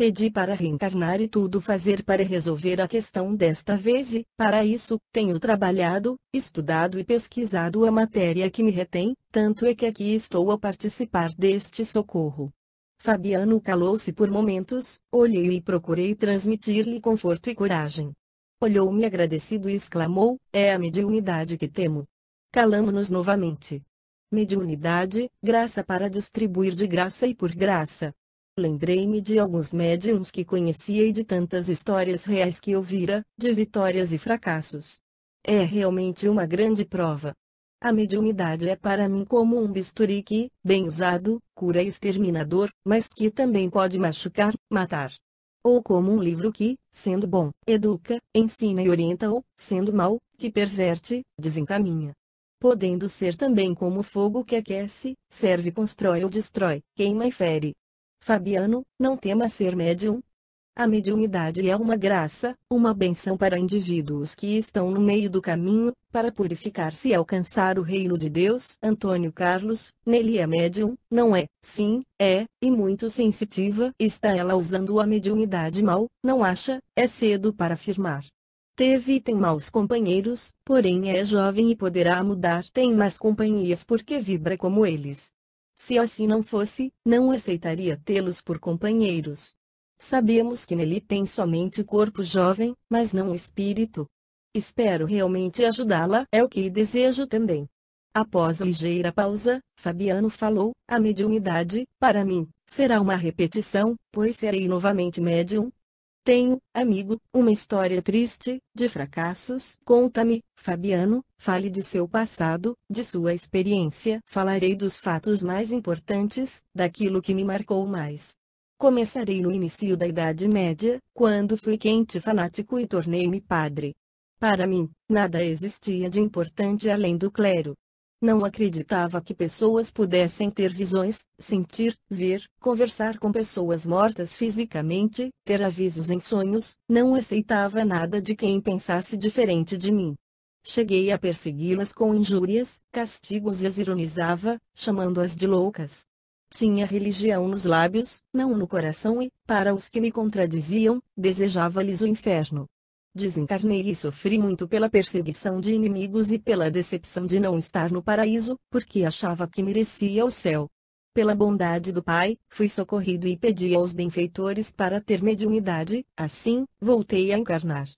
Pedi para reencarnar e tudo fazer para resolver a questão desta vez e, para isso, tenho trabalhado, estudado e pesquisado a matéria que me retém, tanto é que aqui estou a participar deste socorro. Fabiano calou-se por momentos, olhei e procurei transmitir-lhe conforto e coragem. Olhou-me agradecido e exclamou, é a mediunidade que temo. Calamo-nos novamente. Mediunidade, graça para distribuir de graça e por graça. Lembrei-me de alguns médiuns que conhecia e de tantas histórias reais que ouvira, de vitórias e fracassos. É realmente uma grande prova. A mediunidade é para mim como um bisturi que, bem usado, cura exterminador, mas que também pode machucar, matar. Ou como um livro que, sendo bom, educa, ensina e orienta ou, sendo mau, que perverte, desencaminha. Podendo ser também como o fogo que aquece, serve, constrói ou destrói, queima e fere. Fabiano, não tema ser médium. A mediunidade é uma graça, uma bênção para indivíduos que estão no meio do caminho, para purificar-se e alcançar o reino de Deus. Antônio Carlos, Nelly é médium, não é? Sim, é, e muito sensitiva. Está ela usando a mediunidade mal, não acha? É cedo para afirmar. Teve e tem maus companheiros, porém é jovem e poderá mudar. Tem más companhias porque vibra como eles. Se assim não fosse, não aceitaria tê-los por companheiros. Sabemos que nele tem somente o corpo jovem, mas não o espírito. Espero realmente ajudá-la, é o que desejo também. Após ligeira pausa, Fabiano falou, a mediunidade, para mim, será uma repetição, pois serei novamente médium. Tenho, amigo, uma história triste, de fracassos. Conta-me, Fabiano, fale de seu passado, de sua experiência. Falarei dos fatos mais importantes, daquilo que me marcou mais. Começarei no início da Idade Média, quando fui quente fanático e tornei-me padre. Para mim, nada existia de importante além do clero. Não acreditava que pessoas pudessem ter visões, sentir, ver, conversar com pessoas mortas fisicamente, ter avisos em sonhos, não aceitava nada de quem pensasse diferente de mim. Cheguei a persegui-las com injúrias, castigos e as ironizava, chamando-as de loucas. Tinha religião nos lábios, não no coração e, para os que me contradiziam, desejava-lhes o inferno. Desencarnei e sofri muito pela perseguição de inimigos e pela decepção de não estar no paraíso, porque achava que merecia o céu. Pela bondade do Pai, fui socorrido e pedi aos benfeitores para ter mediunidade, assim, voltei a encarnar.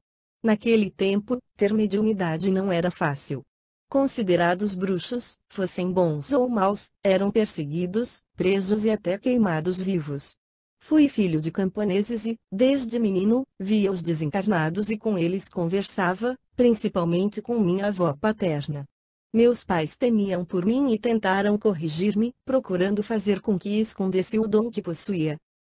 Naquele tempo, ter mediunidade não era fácil. considerados bruxos, fossem bons ou maus, eram perseguidos, presos e até queimados vivos. Fui filho de camponeses e, desde menino, via os desencarnados e com eles conversava, principalmente com minha avó paterna. Meus pais temiam por mim e tentaram corrigir-me, procurando fazer com que escondesse o dom que possuía.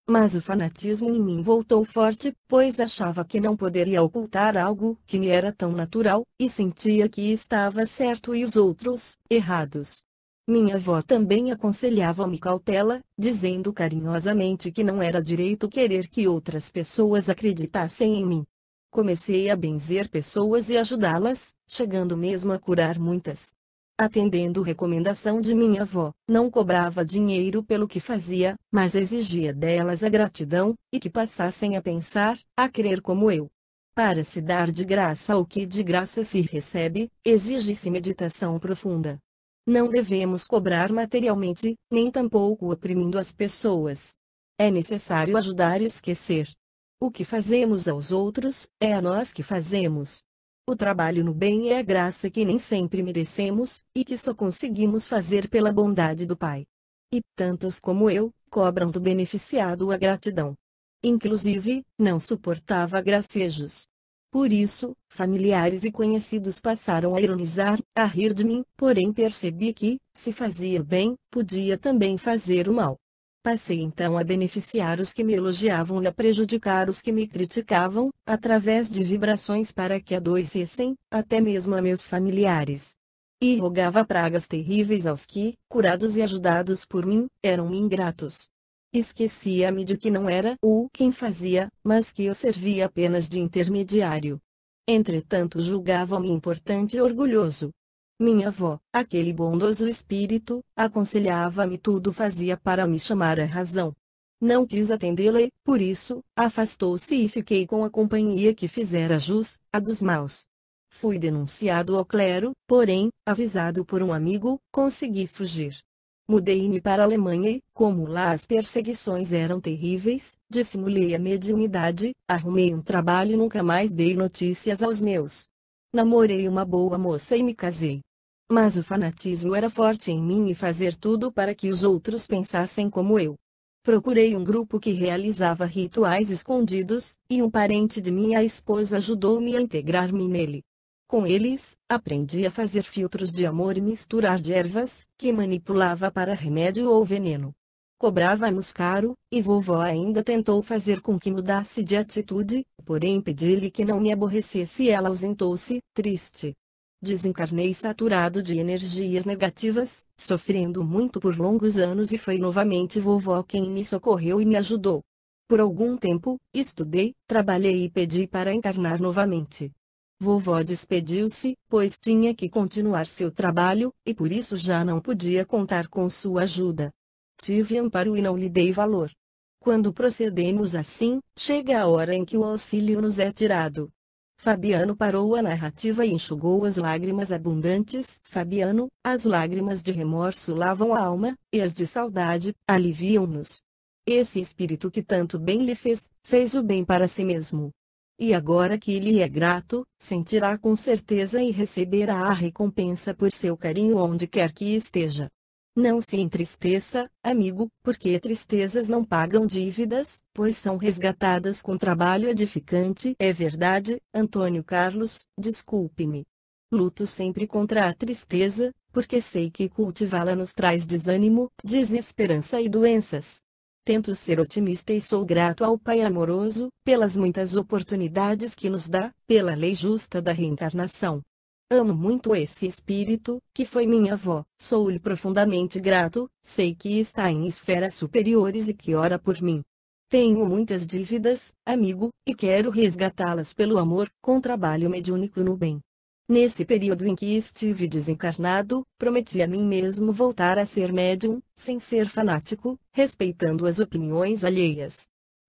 Mas o fanatismo em mim voltou forte, pois achava que não poderia ocultar algo que me era tão natural, e sentia que estava certo e os outros, errados. Minha avó também aconselhava-me cautela, dizendo carinhosamente que não era direito querer que outras pessoas acreditassem em mim. Comecei a benzer pessoas e ajudá-las, chegando mesmo a curar muitas. Atendendo recomendação de minha avó, não cobrava dinheiro pelo que fazia, mas exigia delas a gratidão, e que passassem a pensar, a crer como eu. Para se dar de graça o que de graça se recebe, exige-se meditação profunda. Não devemos cobrar materialmente, nem tampouco oprimindo as pessoas. É necessário ajudar e esquecer. O que fazemos aos outros, é a nós que fazemos. O trabalho no bem é a graça que nem sempre merecemos, e que só conseguimos fazer pela bondade do Pai. E tantos como eu, cobram do beneficiado a gratidão. Inclusive, não suportava gracejos. Por isso, familiares e conhecidos passaram a ironizar, a rir de mim, porém percebi que, se fazia bem, podia também fazer o mal. Passei então a beneficiar os que me elogiavam e a prejudicar os que me criticavam, através de vibrações para que adoecessem, até mesmo a meus familiares. E rogava pragas terríveis aos que, curados e ajudados por mim, eram ingratos. Esquecia-me de que não era o quem fazia, mas que eu servia apenas de intermediário. Entretanto julgava-me importante e orgulhoso. Minha avó, aquele bondoso espírito, aconselhava-me tudo fazia para me chamar à razão. Não quis atendê-la e, por isso, afastou-se e fiquei com a companhia que fizera jus, a dos maus. Fui denunciado ao clero, porém, avisado por um amigo, consegui fugir. Mudei-me para a Alemanha e, como lá as perseguições eram terríveis, dissimulei a mediunidade, arrumei um trabalho e nunca mais dei notícias aos meus. Namorei uma boa moça e me casei. Mas o fanatismo era forte em mim e fazer tudo para que os outros pensassem como eu. Procurei um grupo que realizava rituais escondidos, e um parente de minha esposa ajudou-me a integrar-me nele. Com eles, aprendi a fazer filtros de amor e misturar de ervas, que manipulava para remédio ou veneno. Cobrava-nos caro, e vovó ainda tentou fazer com que mudasse de atitude, porém pedi-lhe que não me aborrecesse e ela ausentou-se, triste. Desencarnei saturado de energias negativas, sofrendo muito por longos anos e foi novamente vovó quem me socorreu e me ajudou. Por algum tempo, estudei, trabalhei e pedi para encarnar novamente. Vovó despediu-se, pois tinha que continuar seu trabalho, e por isso já não podia contar com sua ajuda. Tive amparo e não lhe dei valor. Quando procedemos assim, chega a hora em que o auxílio nos é tirado. Fabiano parou a narrativa e enxugou as lágrimas abundantes. Fabiano, as lágrimas de remorso lavam a alma, e as de saudade, aliviam-nos. Esse espírito que tanto bem lhe fez, fez o bem para si mesmo. E agora que lhe é grato, sentirá com certeza e receberá a recompensa por seu carinho onde quer que esteja. Não se entristeça, amigo, porque tristezas não pagam dívidas, pois são resgatadas com trabalho edificante. É verdade, Antônio Carlos, desculpe-me. Luto sempre contra a tristeza, porque sei que cultivá-la nos traz desânimo, desesperança e doenças. Tento ser otimista e sou grato ao Pai amoroso, pelas muitas oportunidades que nos dá, pela lei justa da reencarnação. Amo muito esse espírito, que foi minha avó, sou-lhe profundamente grato, sei que está em esferas superiores e que ora por mim. Tenho muitas dívidas, amigo, e quero resgatá-las pelo amor, com trabalho mediúnico no bem. Nesse período em que estive desencarnado, prometi a mim mesmo voltar a ser médium, sem ser fanático, respeitando as opiniões alheias.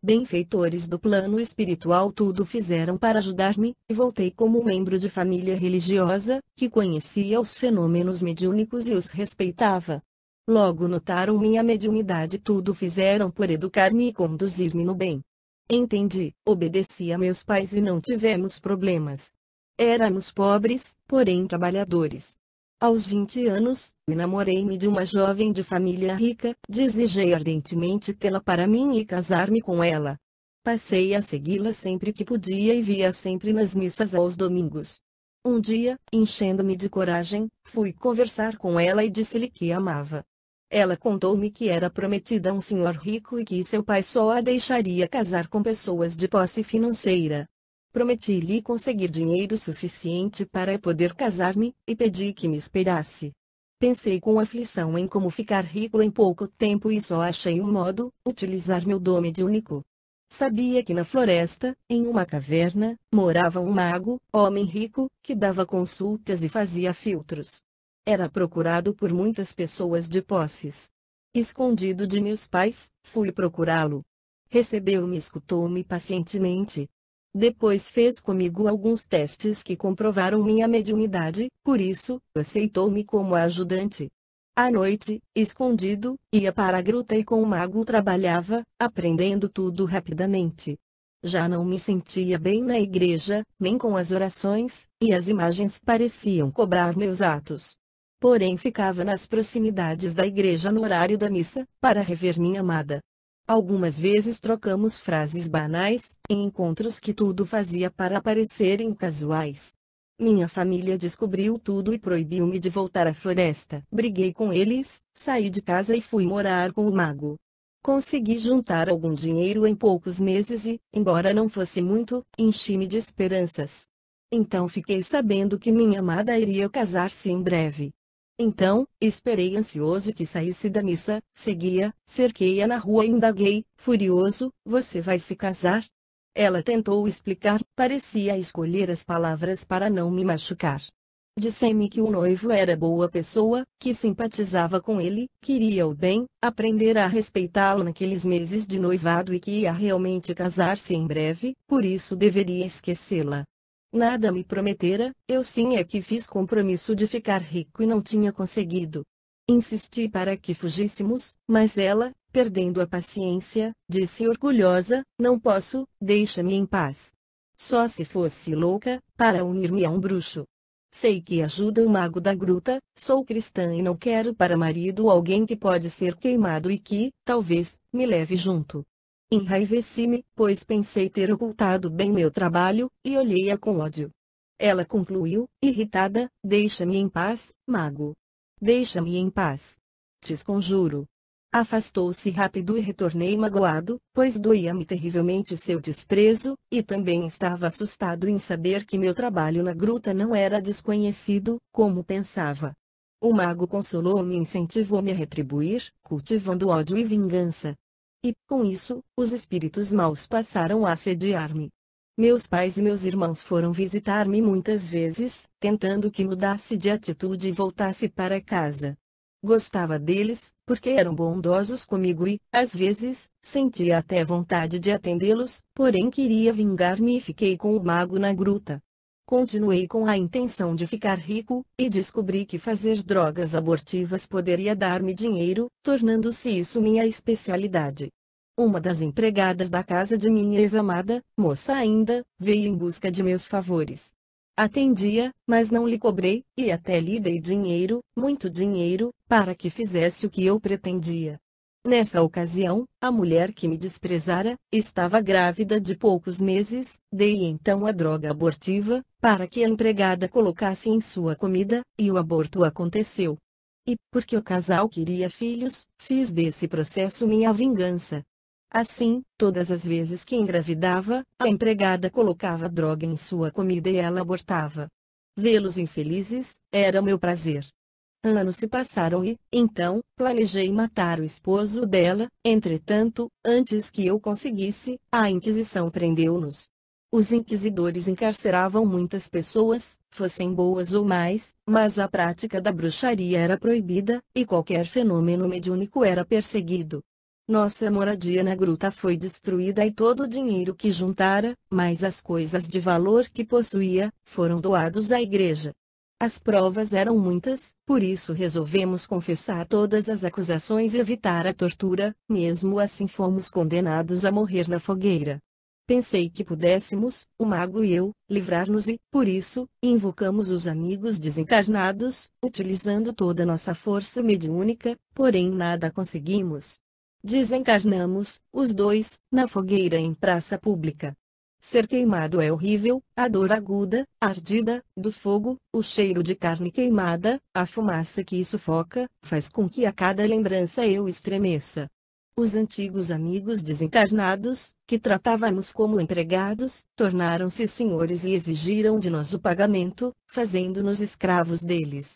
Benfeitores do plano espiritual tudo fizeram para ajudar-me, e voltei como membro de família religiosa, que conhecia os fenômenos mediúnicos e os respeitava. Logo notaram minha mediunidade, tudo fizeram por educar-me e conduzir-me no bem. Entendi, obedeci a meus pais e não tivemos problemas. Éramos pobres, porém trabalhadores. Aos 20 anos, enamorei-me de uma jovem de família rica, desejei ardentemente tê-la para mim e casar-me com ela. Passei a segui-la sempre que podia e via sempre nas missas aos domingos. Um dia, enchendo-me de coragem, fui conversar com ela e disse-lhe que a amava. Ela contou-me que era prometida a um senhor rico e que seu pai só a deixaria casar com pessoas de posse financeira. Prometi-lhe conseguir dinheiro suficiente para poder casar-me, e pedi que me esperasse. Pensei com aflição em como ficar rico em pouco tempo e só achei um modo: utilizar meu dom mediúnico. Sabia que na floresta, em uma caverna, morava um mago, homem rico, que dava consultas e fazia filtros. Era procurado por muitas pessoas de posses. Escondido de meus pais, fui procurá-lo. Recebeu-me e escutou-me pacientemente. Depois fez comigo alguns testes que comprovaram minha mediunidade, por isso, aceitou-me como ajudante. À noite, escondido, ia para a gruta e com o mago trabalhava, aprendendo tudo rapidamente. Já não me sentia bem na igreja, nem com as orações, e as imagens pareciam cobrar meus atos. Porém ficava nas proximidades da igreja no horário da missa, para rever minha amada. Algumas vezes trocamos frases banais, em encontros que tudo fazia para parecerem casuais. Minha família descobriu tudo e proibiu-me de voltar à floresta. Briguei com eles, saí de casa e fui morar com o mago. Consegui juntar algum dinheiro em poucos meses e, embora não fosse muito, enchi-me de esperanças. Então fiquei sabendo que minha amada iria casar-se em breve. Então, esperei ansioso que saísse da missa, seguia, cerquei-a na rua e indaguei, furioso: "Você vai se casar?" Ela tentou explicar, parecia escolher as palavras para não me machucar. Disse-me que o noivo era boa pessoa, que simpatizava com ele, queria o bem, aprendera a respeitá-lo naqueles meses de noivado e que ia realmente casar-se em breve, por isso deveria esquecê-la. Nada me prometera, eu sim é que fiz compromisso de ficar rico e não tinha conseguido. Insisti para que fugíssemos, mas ela, perdendo a paciência, disse orgulhosa: "Não posso, deixa-me em paz. Só se fosse louca, para unir-me a um bruxo. Sei que ajuda o mago da gruta, sou cristã e não quero para marido alguém que pode ser queimado e que, talvez, me leve junto." Enraiveci-me, pois pensei ter ocultado bem meu trabalho, e olhei-a com ódio. Ela concluiu, irritada: "Deixa-me em paz, mago. Deixa-me em paz. Te conjuro." Afastou-se rápido e retornei magoado, pois doía-me terrivelmente seu desprezo, e também estava assustado em saber que meu trabalho na gruta não era desconhecido, como pensava. O mago consolou-me e incentivou-me a retribuir, cultivando ódio e vingança. E, com isso, os espíritos maus passaram a assediar-me. Meus pais e meus irmãos foram visitar-me muitas vezes, tentando que mudasse de atitude e voltasse para casa. Gostava deles, porque eram bondosos comigo e, às vezes, sentia até vontade de atendê-los, porém queria vingar-me e fiquei com o mago na gruta. Continuei com a intenção de ficar rico, e descobri que fazer drogas abortivas poderia dar-me dinheiro, tornando-se isso minha especialidade. Uma das empregadas da casa de minha ex-amada, moça ainda, veio em busca de meus favores. Atendia, mas não lhe cobrei, e até lhe dei dinheiro, muito dinheiro, para que fizesse o que eu pretendia. Nessa ocasião, a mulher que me desprezara, estava grávida de poucos meses, dei então a droga abortiva, para que a empregada colocasse em sua comida, e o aborto aconteceu. E, porque o casal queria filhos, fiz desse processo minha vingança. Assim, todas as vezes que engravidava, a empregada colocava droga em sua comida e ela abortava. Vê-los infelizes, era meu prazer. Anos se passaram e, então, planejei matar o esposo dela. Entretanto, antes que eu conseguisse, a Inquisição prendeu-nos. Os inquisidores encarceravam muitas pessoas, fossem boas ou más, mas a prática da bruxaria era proibida, e qualquer fenômeno mediúnico era perseguido. Nossa moradia na gruta foi destruída e todo o dinheiro que juntara, mais as coisas de valor que possuía, foram doados à igreja. As provas eram muitas, por isso resolvemos confessar todas as acusações e evitar a tortura, mesmo assim fomos condenados a morrer na fogueira. Pensei que pudéssemos, o mago e eu, livrar-nos e, por isso, invocamos os amigos desencarnados, utilizando toda nossa força mediúnica, porém nada conseguimos. Desencarnamos, os dois, na fogueira em praça pública. Ser queimado é horrível, a dor aguda, ardida, do fogo, o cheiro de carne queimada, a fumaça que sufoca, faz com que a cada lembrança eu estremeça. Os antigos amigos desencarnados, que tratávamos como empregados, tornaram-se senhores e exigiram de nós o pagamento, fazendo-nos escravos deles.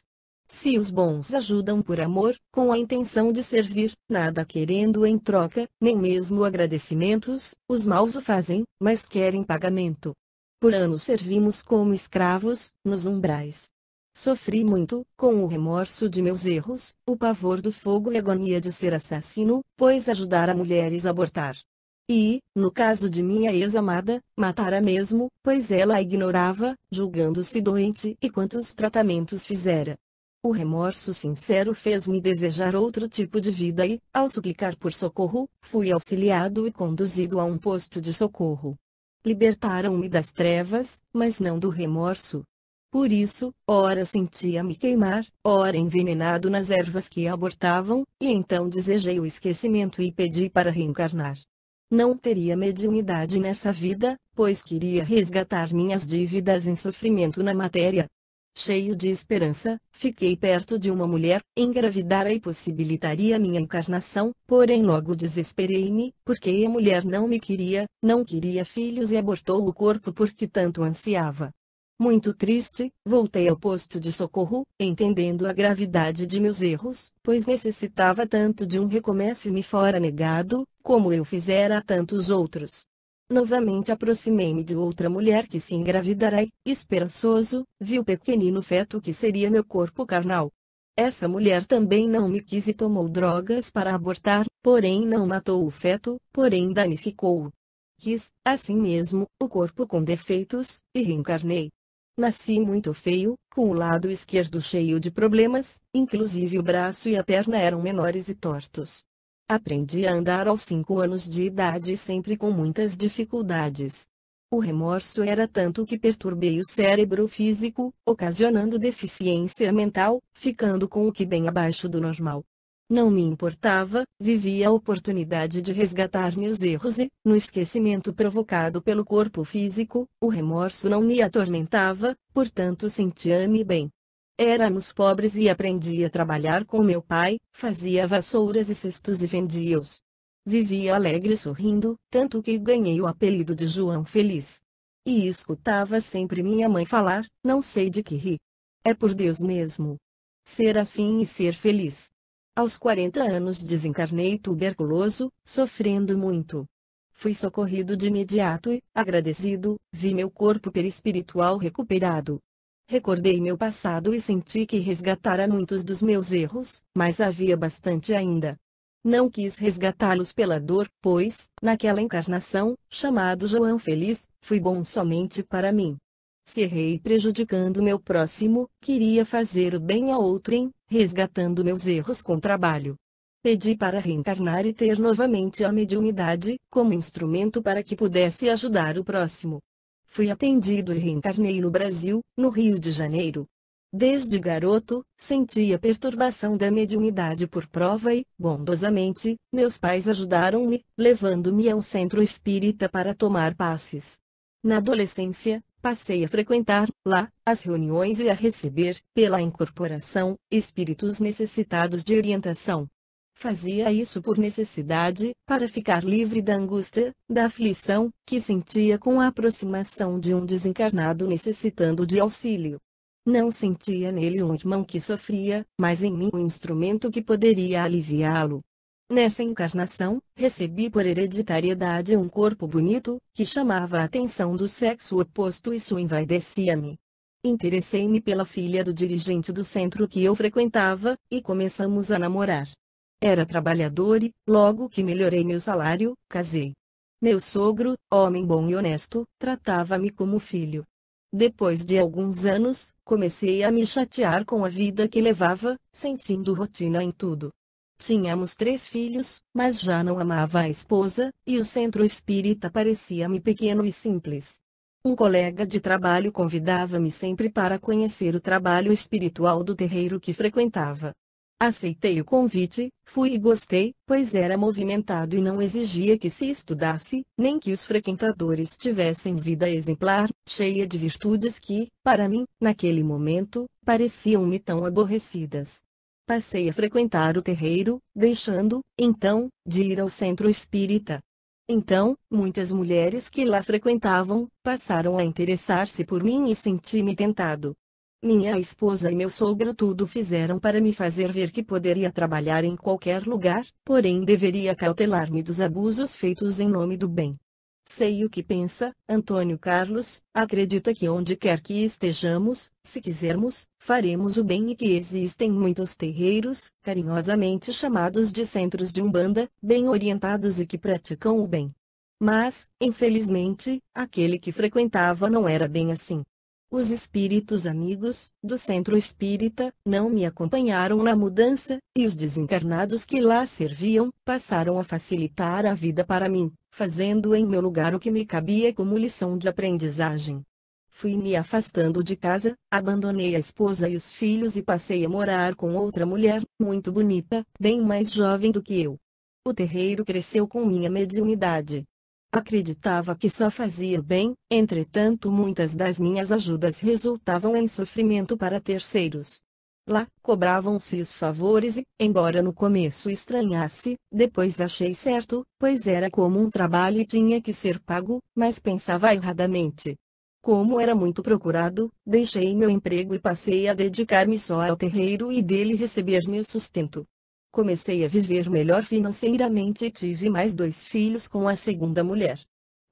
Se os bons ajudam por amor, com a intenção de servir, nada querendo em troca, nem mesmo agradecimentos, os maus o fazem, mas querem pagamento. Por anos servimos como escravos, nos umbrais. Sofri muito, com o remorso de meus erros, o pavor do fogo e a agonia de ser assassino, pois ajudara mulheres a abortar. E, no caso de minha ex-amada, matara mesmo, pois ela a ignorava, julgando-se doente e quantos tratamentos fizera. O remorso sincero fez-me desejar outro tipo de vida e, ao suplicar por socorro, fui auxiliado e conduzido a um posto de socorro. Libertaram-me das trevas, mas não do remorso. Por isso, ora sentia-me queimar, ora envenenado nas ervas que abortavam, e então desejei o esquecimento e pedi para reencarnar. Não teria mediunidade nessa vida, pois queria resgatar minhas dívidas em sofrimento na matéria. Cheio de esperança, fiquei perto de uma mulher, engravidara e possibilitaria minha encarnação, porém logo desesperei-me, porque a mulher não me queria, não queria filhos e abortou o corpo porque tanto ansiava. Muito triste, voltei ao posto de socorro, entendendo a gravidade de meus erros, pois necessitava tanto de um recomeço e me fora negado, como eu fizera a tantos outros. Novamente aproximei-me de outra mulher que se engravidara e, esperançoso, vi o pequenino feto que seria meu corpo carnal. Essa mulher também não me quis e tomou drogas para abortar, porém não matou o feto, porém danificou-o. Quis, assim mesmo, o corpo com defeitos, e reencarnei. Nasci muito feio, com o lado esquerdo cheio de problemas, inclusive o braço e a perna eram menores e tortos. Aprendi a andar aos 5 anos de idade sempre com muitas dificuldades. O remorso era tanto que perturbei o cérebro físico, ocasionando deficiência mental, ficando com o QI bem abaixo do normal. Não me importava, vivia a oportunidade de resgatar meus erros e, no esquecimento provocado pelo corpo físico, o remorso não me atormentava, portanto sentia-me bem. Éramos pobres e aprendi a trabalhar com meu pai, fazia vassouras e cestos e vendia-os. Vivia alegre e sorrindo, tanto que ganhei o apelido de João Feliz. E escutava sempre minha mãe falar, não sei de que ri. É por Deus mesmo. Ser assim e ser feliz. Aos 40 anos desencarnei tuberculoso, sofrendo muito. Fui socorrido de imediato e, agradecido, vi meu corpo perispiritual recuperado. Recordei meu passado e senti que resgatara muitos dos meus erros, mas havia bastante ainda. Não quis resgatá-los pela dor, pois, naquela encarnação, chamado João Feliz, fui bom somente para mim. Se errei prejudicando meu próximo, queria fazer o bem a outrem, resgatando meus erros com trabalho. Pedi para reencarnar e ter novamente a mediunidade, como instrumento para que pudesse ajudar o próximo. Fui atendido e reencarnei no Brasil, no Rio de Janeiro. Desde garoto, sentia perturbação da mediunidade por prova e, bondosamente, meus pais ajudaram-me, levando-me a um centro espírita para tomar passes. Na adolescência, passei a frequentar, lá, as reuniões e a receber, pela incorporação, espíritos necessitados de orientação. Fazia isso por necessidade, para ficar livre da angústia, da aflição, que sentia com a aproximação de um desencarnado necessitando de auxílio. Não sentia nele um irmão que sofria, mas em mim um instrumento que poderia aliviá-lo. Nessa encarnação, recebi por hereditariedade um corpo bonito, que chamava a atenção do sexo oposto e isso envaidecia-me. Interessei-me pela filha do dirigente do centro que eu frequentava, e começamos a namorar. Era trabalhador e, logo que melhorei meu salário, casei. Meu sogro, homem bom e honesto, tratava-me como filho. Depois de alguns anos, comecei a me chatear com a vida que levava, sentindo rotina em tudo. Tínhamos 3 filhos, mas já não amava a esposa, e o centro espírita parecia-me pequeno e simples. Um colega de trabalho convidava-me sempre para conhecer o trabalho espiritual do terreiro que frequentava. Aceitei o convite, fui e gostei, pois era movimentado e não exigia que se estudasse, nem que os frequentadores tivessem vida exemplar, cheia de virtudes que, para mim, naquele momento, pareciam-me tão aborrecidas. Passei a frequentar o terreiro, deixando, então, de ir ao centro espírita. Então, muitas mulheres que lá frequentavam, passaram a interessar-se por mim e senti-me tentado. Minha esposa e meu sogro tudo fizeram para me fazer ver que poderia trabalhar em qualquer lugar, porém deveria cautelar-me dos abusos feitos em nome do bem. Sei o que pensa, Antônio Carlos, acredita que onde quer que estejamos, se quisermos, faremos o bem e que existem muitos terreiros, carinhosamente chamados de centros de umbanda, bem orientados e que praticam o bem. Mas, infelizmente, aquele que frequentava não era bem assim. Os espíritos amigos, do centro espírita, não me acompanharam na mudança, e os desencarnados que lá serviam, passaram a facilitar a vida para mim, fazendo em meu lugar o que me cabia como lição de aprendizagem. Fui me afastando de casa, abandonei a esposa e os filhos e passei a morar com outra mulher, muito bonita, bem mais jovem do que eu. O terreiro cresceu com minha mediunidade. Acreditava que só fazia bem, entretanto muitas das minhas ajudas resultavam em sofrimento para terceiros. Lá, cobravam-se os favores e, embora no começo estranhasse, depois achei certo, pois era como um trabalho e tinha que ser pago, mas pensava erradamente. Como era muito procurado, deixei meu emprego e passei a dedicar-me só ao terreiro e dele receber meu sustento. Comecei a viver melhor financeiramente e tive mais 2 filhos com a segunda mulher.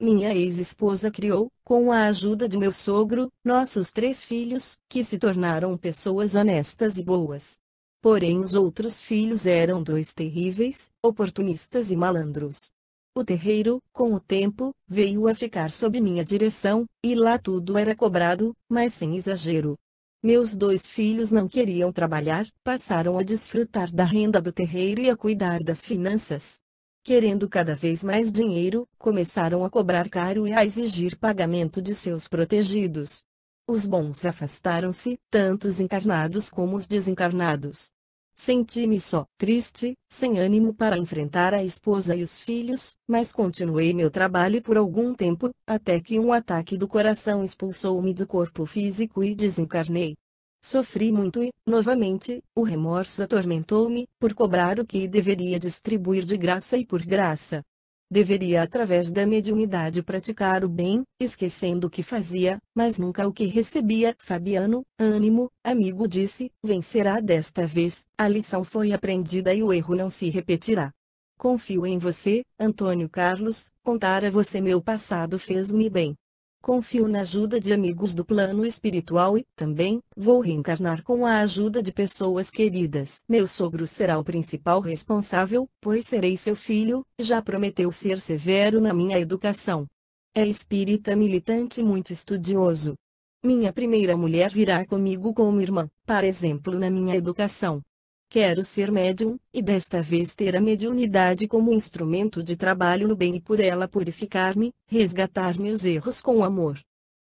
Minha ex-esposa criou, com a ajuda de meu sogro, nossos 3 filhos, que se tornaram pessoas honestas e boas. Porém os outros filhos eram 2 terríveis, oportunistas e malandros. O terreiro, com o tempo, veio a ficar sob minha direção, e lá tudo era cobrado, mas sem exagero. Meus 2 filhos não queriam trabalhar, passaram a desfrutar da renda do terreiro e a cuidar das finanças. Querendo cada vez mais dinheiro, começaram a cobrar caro e a exigir pagamento de seus protegidos. Os bons afastaram-se, tanto os encarnados como os desencarnados. Senti-me só, triste, sem ânimo para enfrentar a esposa e os filhos, mas continuei meu trabalho por algum tempo, até que um ataque do coração expulsou-me do corpo físico e desencarnei. Sofri muito e, novamente, o remorso atormentou-me, por cobrar o que deveria distribuir de graça e por graça. Deveria através da mediunidade praticar o bem, esquecendo o que fazia, mas nunca o que recebia. Fabiano, ânimo, amigo disse, vencerá desta vez, a lição foi aprendida e o erro não se repetirá. Confio em você, Antônio Carlos, contar a você meu passado fez-me bem. Confio na ajuda de amigos do plano espiritual e, também, vou reencarnar com a ajuda de pessoas queridas. Meu sogro será o principal responsável, pois serei seu filho, já prometeu ser severo na minha educação. É espírita militante e muito estudioso. Minha primeira mulher virá comigo como irmã, para exemplo na minha educação. Quero ser médium, e desta vez ter a mediunidade como instrumento de trabalho no bem e por ela purificar-me, resgatar meus erros com amor.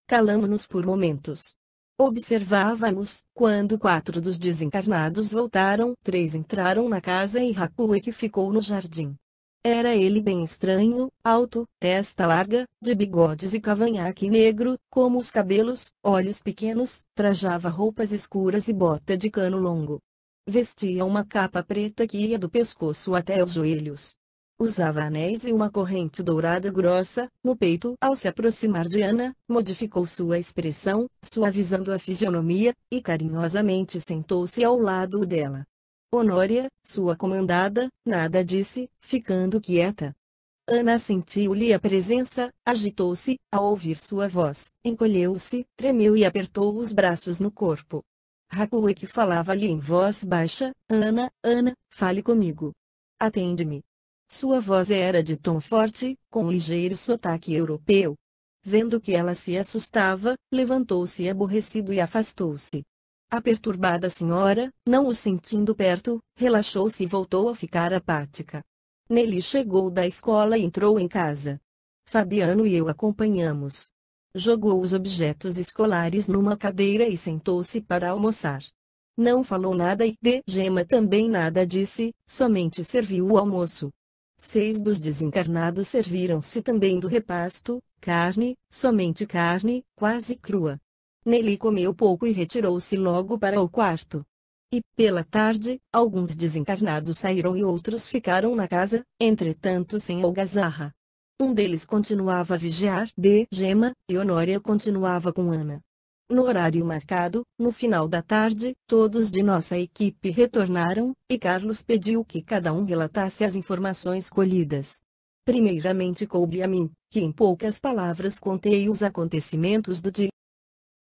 Calamo-nos por momentos. Observávamos, quando 4 dos desencarnados voltaram, 3 entraram na casa e Hakueki ficou no jardim. Era ele bem estranho, alto, testa larga, de bigodes e cavanhaque negro, como os cabelos, olhos pequenos, trajava roupas escuras e bota de cano longo. Vestia uma capa preta que ia do pescoço até os joelhos. Usava anéis e uma corrente dourada grossa, no peito. Ao se aproximar de Ana, modificou sua expressão, suavizando a fisionomia, e carinhosamente sentou-se ao lado dela. Honória, sua comandada, nada disse, ficando quieta. Ana sentiu-lhe a presença, agitou-se, ao ouvir sua voz, encolheu-se, tremeu e apertou os braços no corpo. Hakueki falava-lhe em voz baixa, Ana, Ana, fale comigo. Atende-me. Sua voz era de tom forte, com um ligeiro sotaque europeu. Vendo que ela se assustava, levantou-se aborrecido e afastou-se. A perturbada senhora, não o sentindo perto, relaxou-se e voltou a ficar apática. Nelly chegou da escola e entrou em casa. Fabiano e eu acompanhamos. Jogou os objetos escolares numa cadeira e sentou-se para almoçar. Não falou nada e Gemma também nada disse, somente serviu o almoço. 6 dos desencarnados serviram-se também do repasto, carne, somente carne, quase crua. Nelly comeu pouco e retirou-se logo para o quarto. E, pela tarde, alguns desencarnados saíram e outros ficaram na casa, entretanto sem algazarra. Um deles continuava a vigiar Gemma, e Honória continuava com Ana. No horário marcado, no final da tarde, todos de nossa equipe retornaram, e Carlos pediu que cada um relatasse as informações colhidas. Primeiramente coube a mim, que em poucas palavras contei os acontecimentos do dia.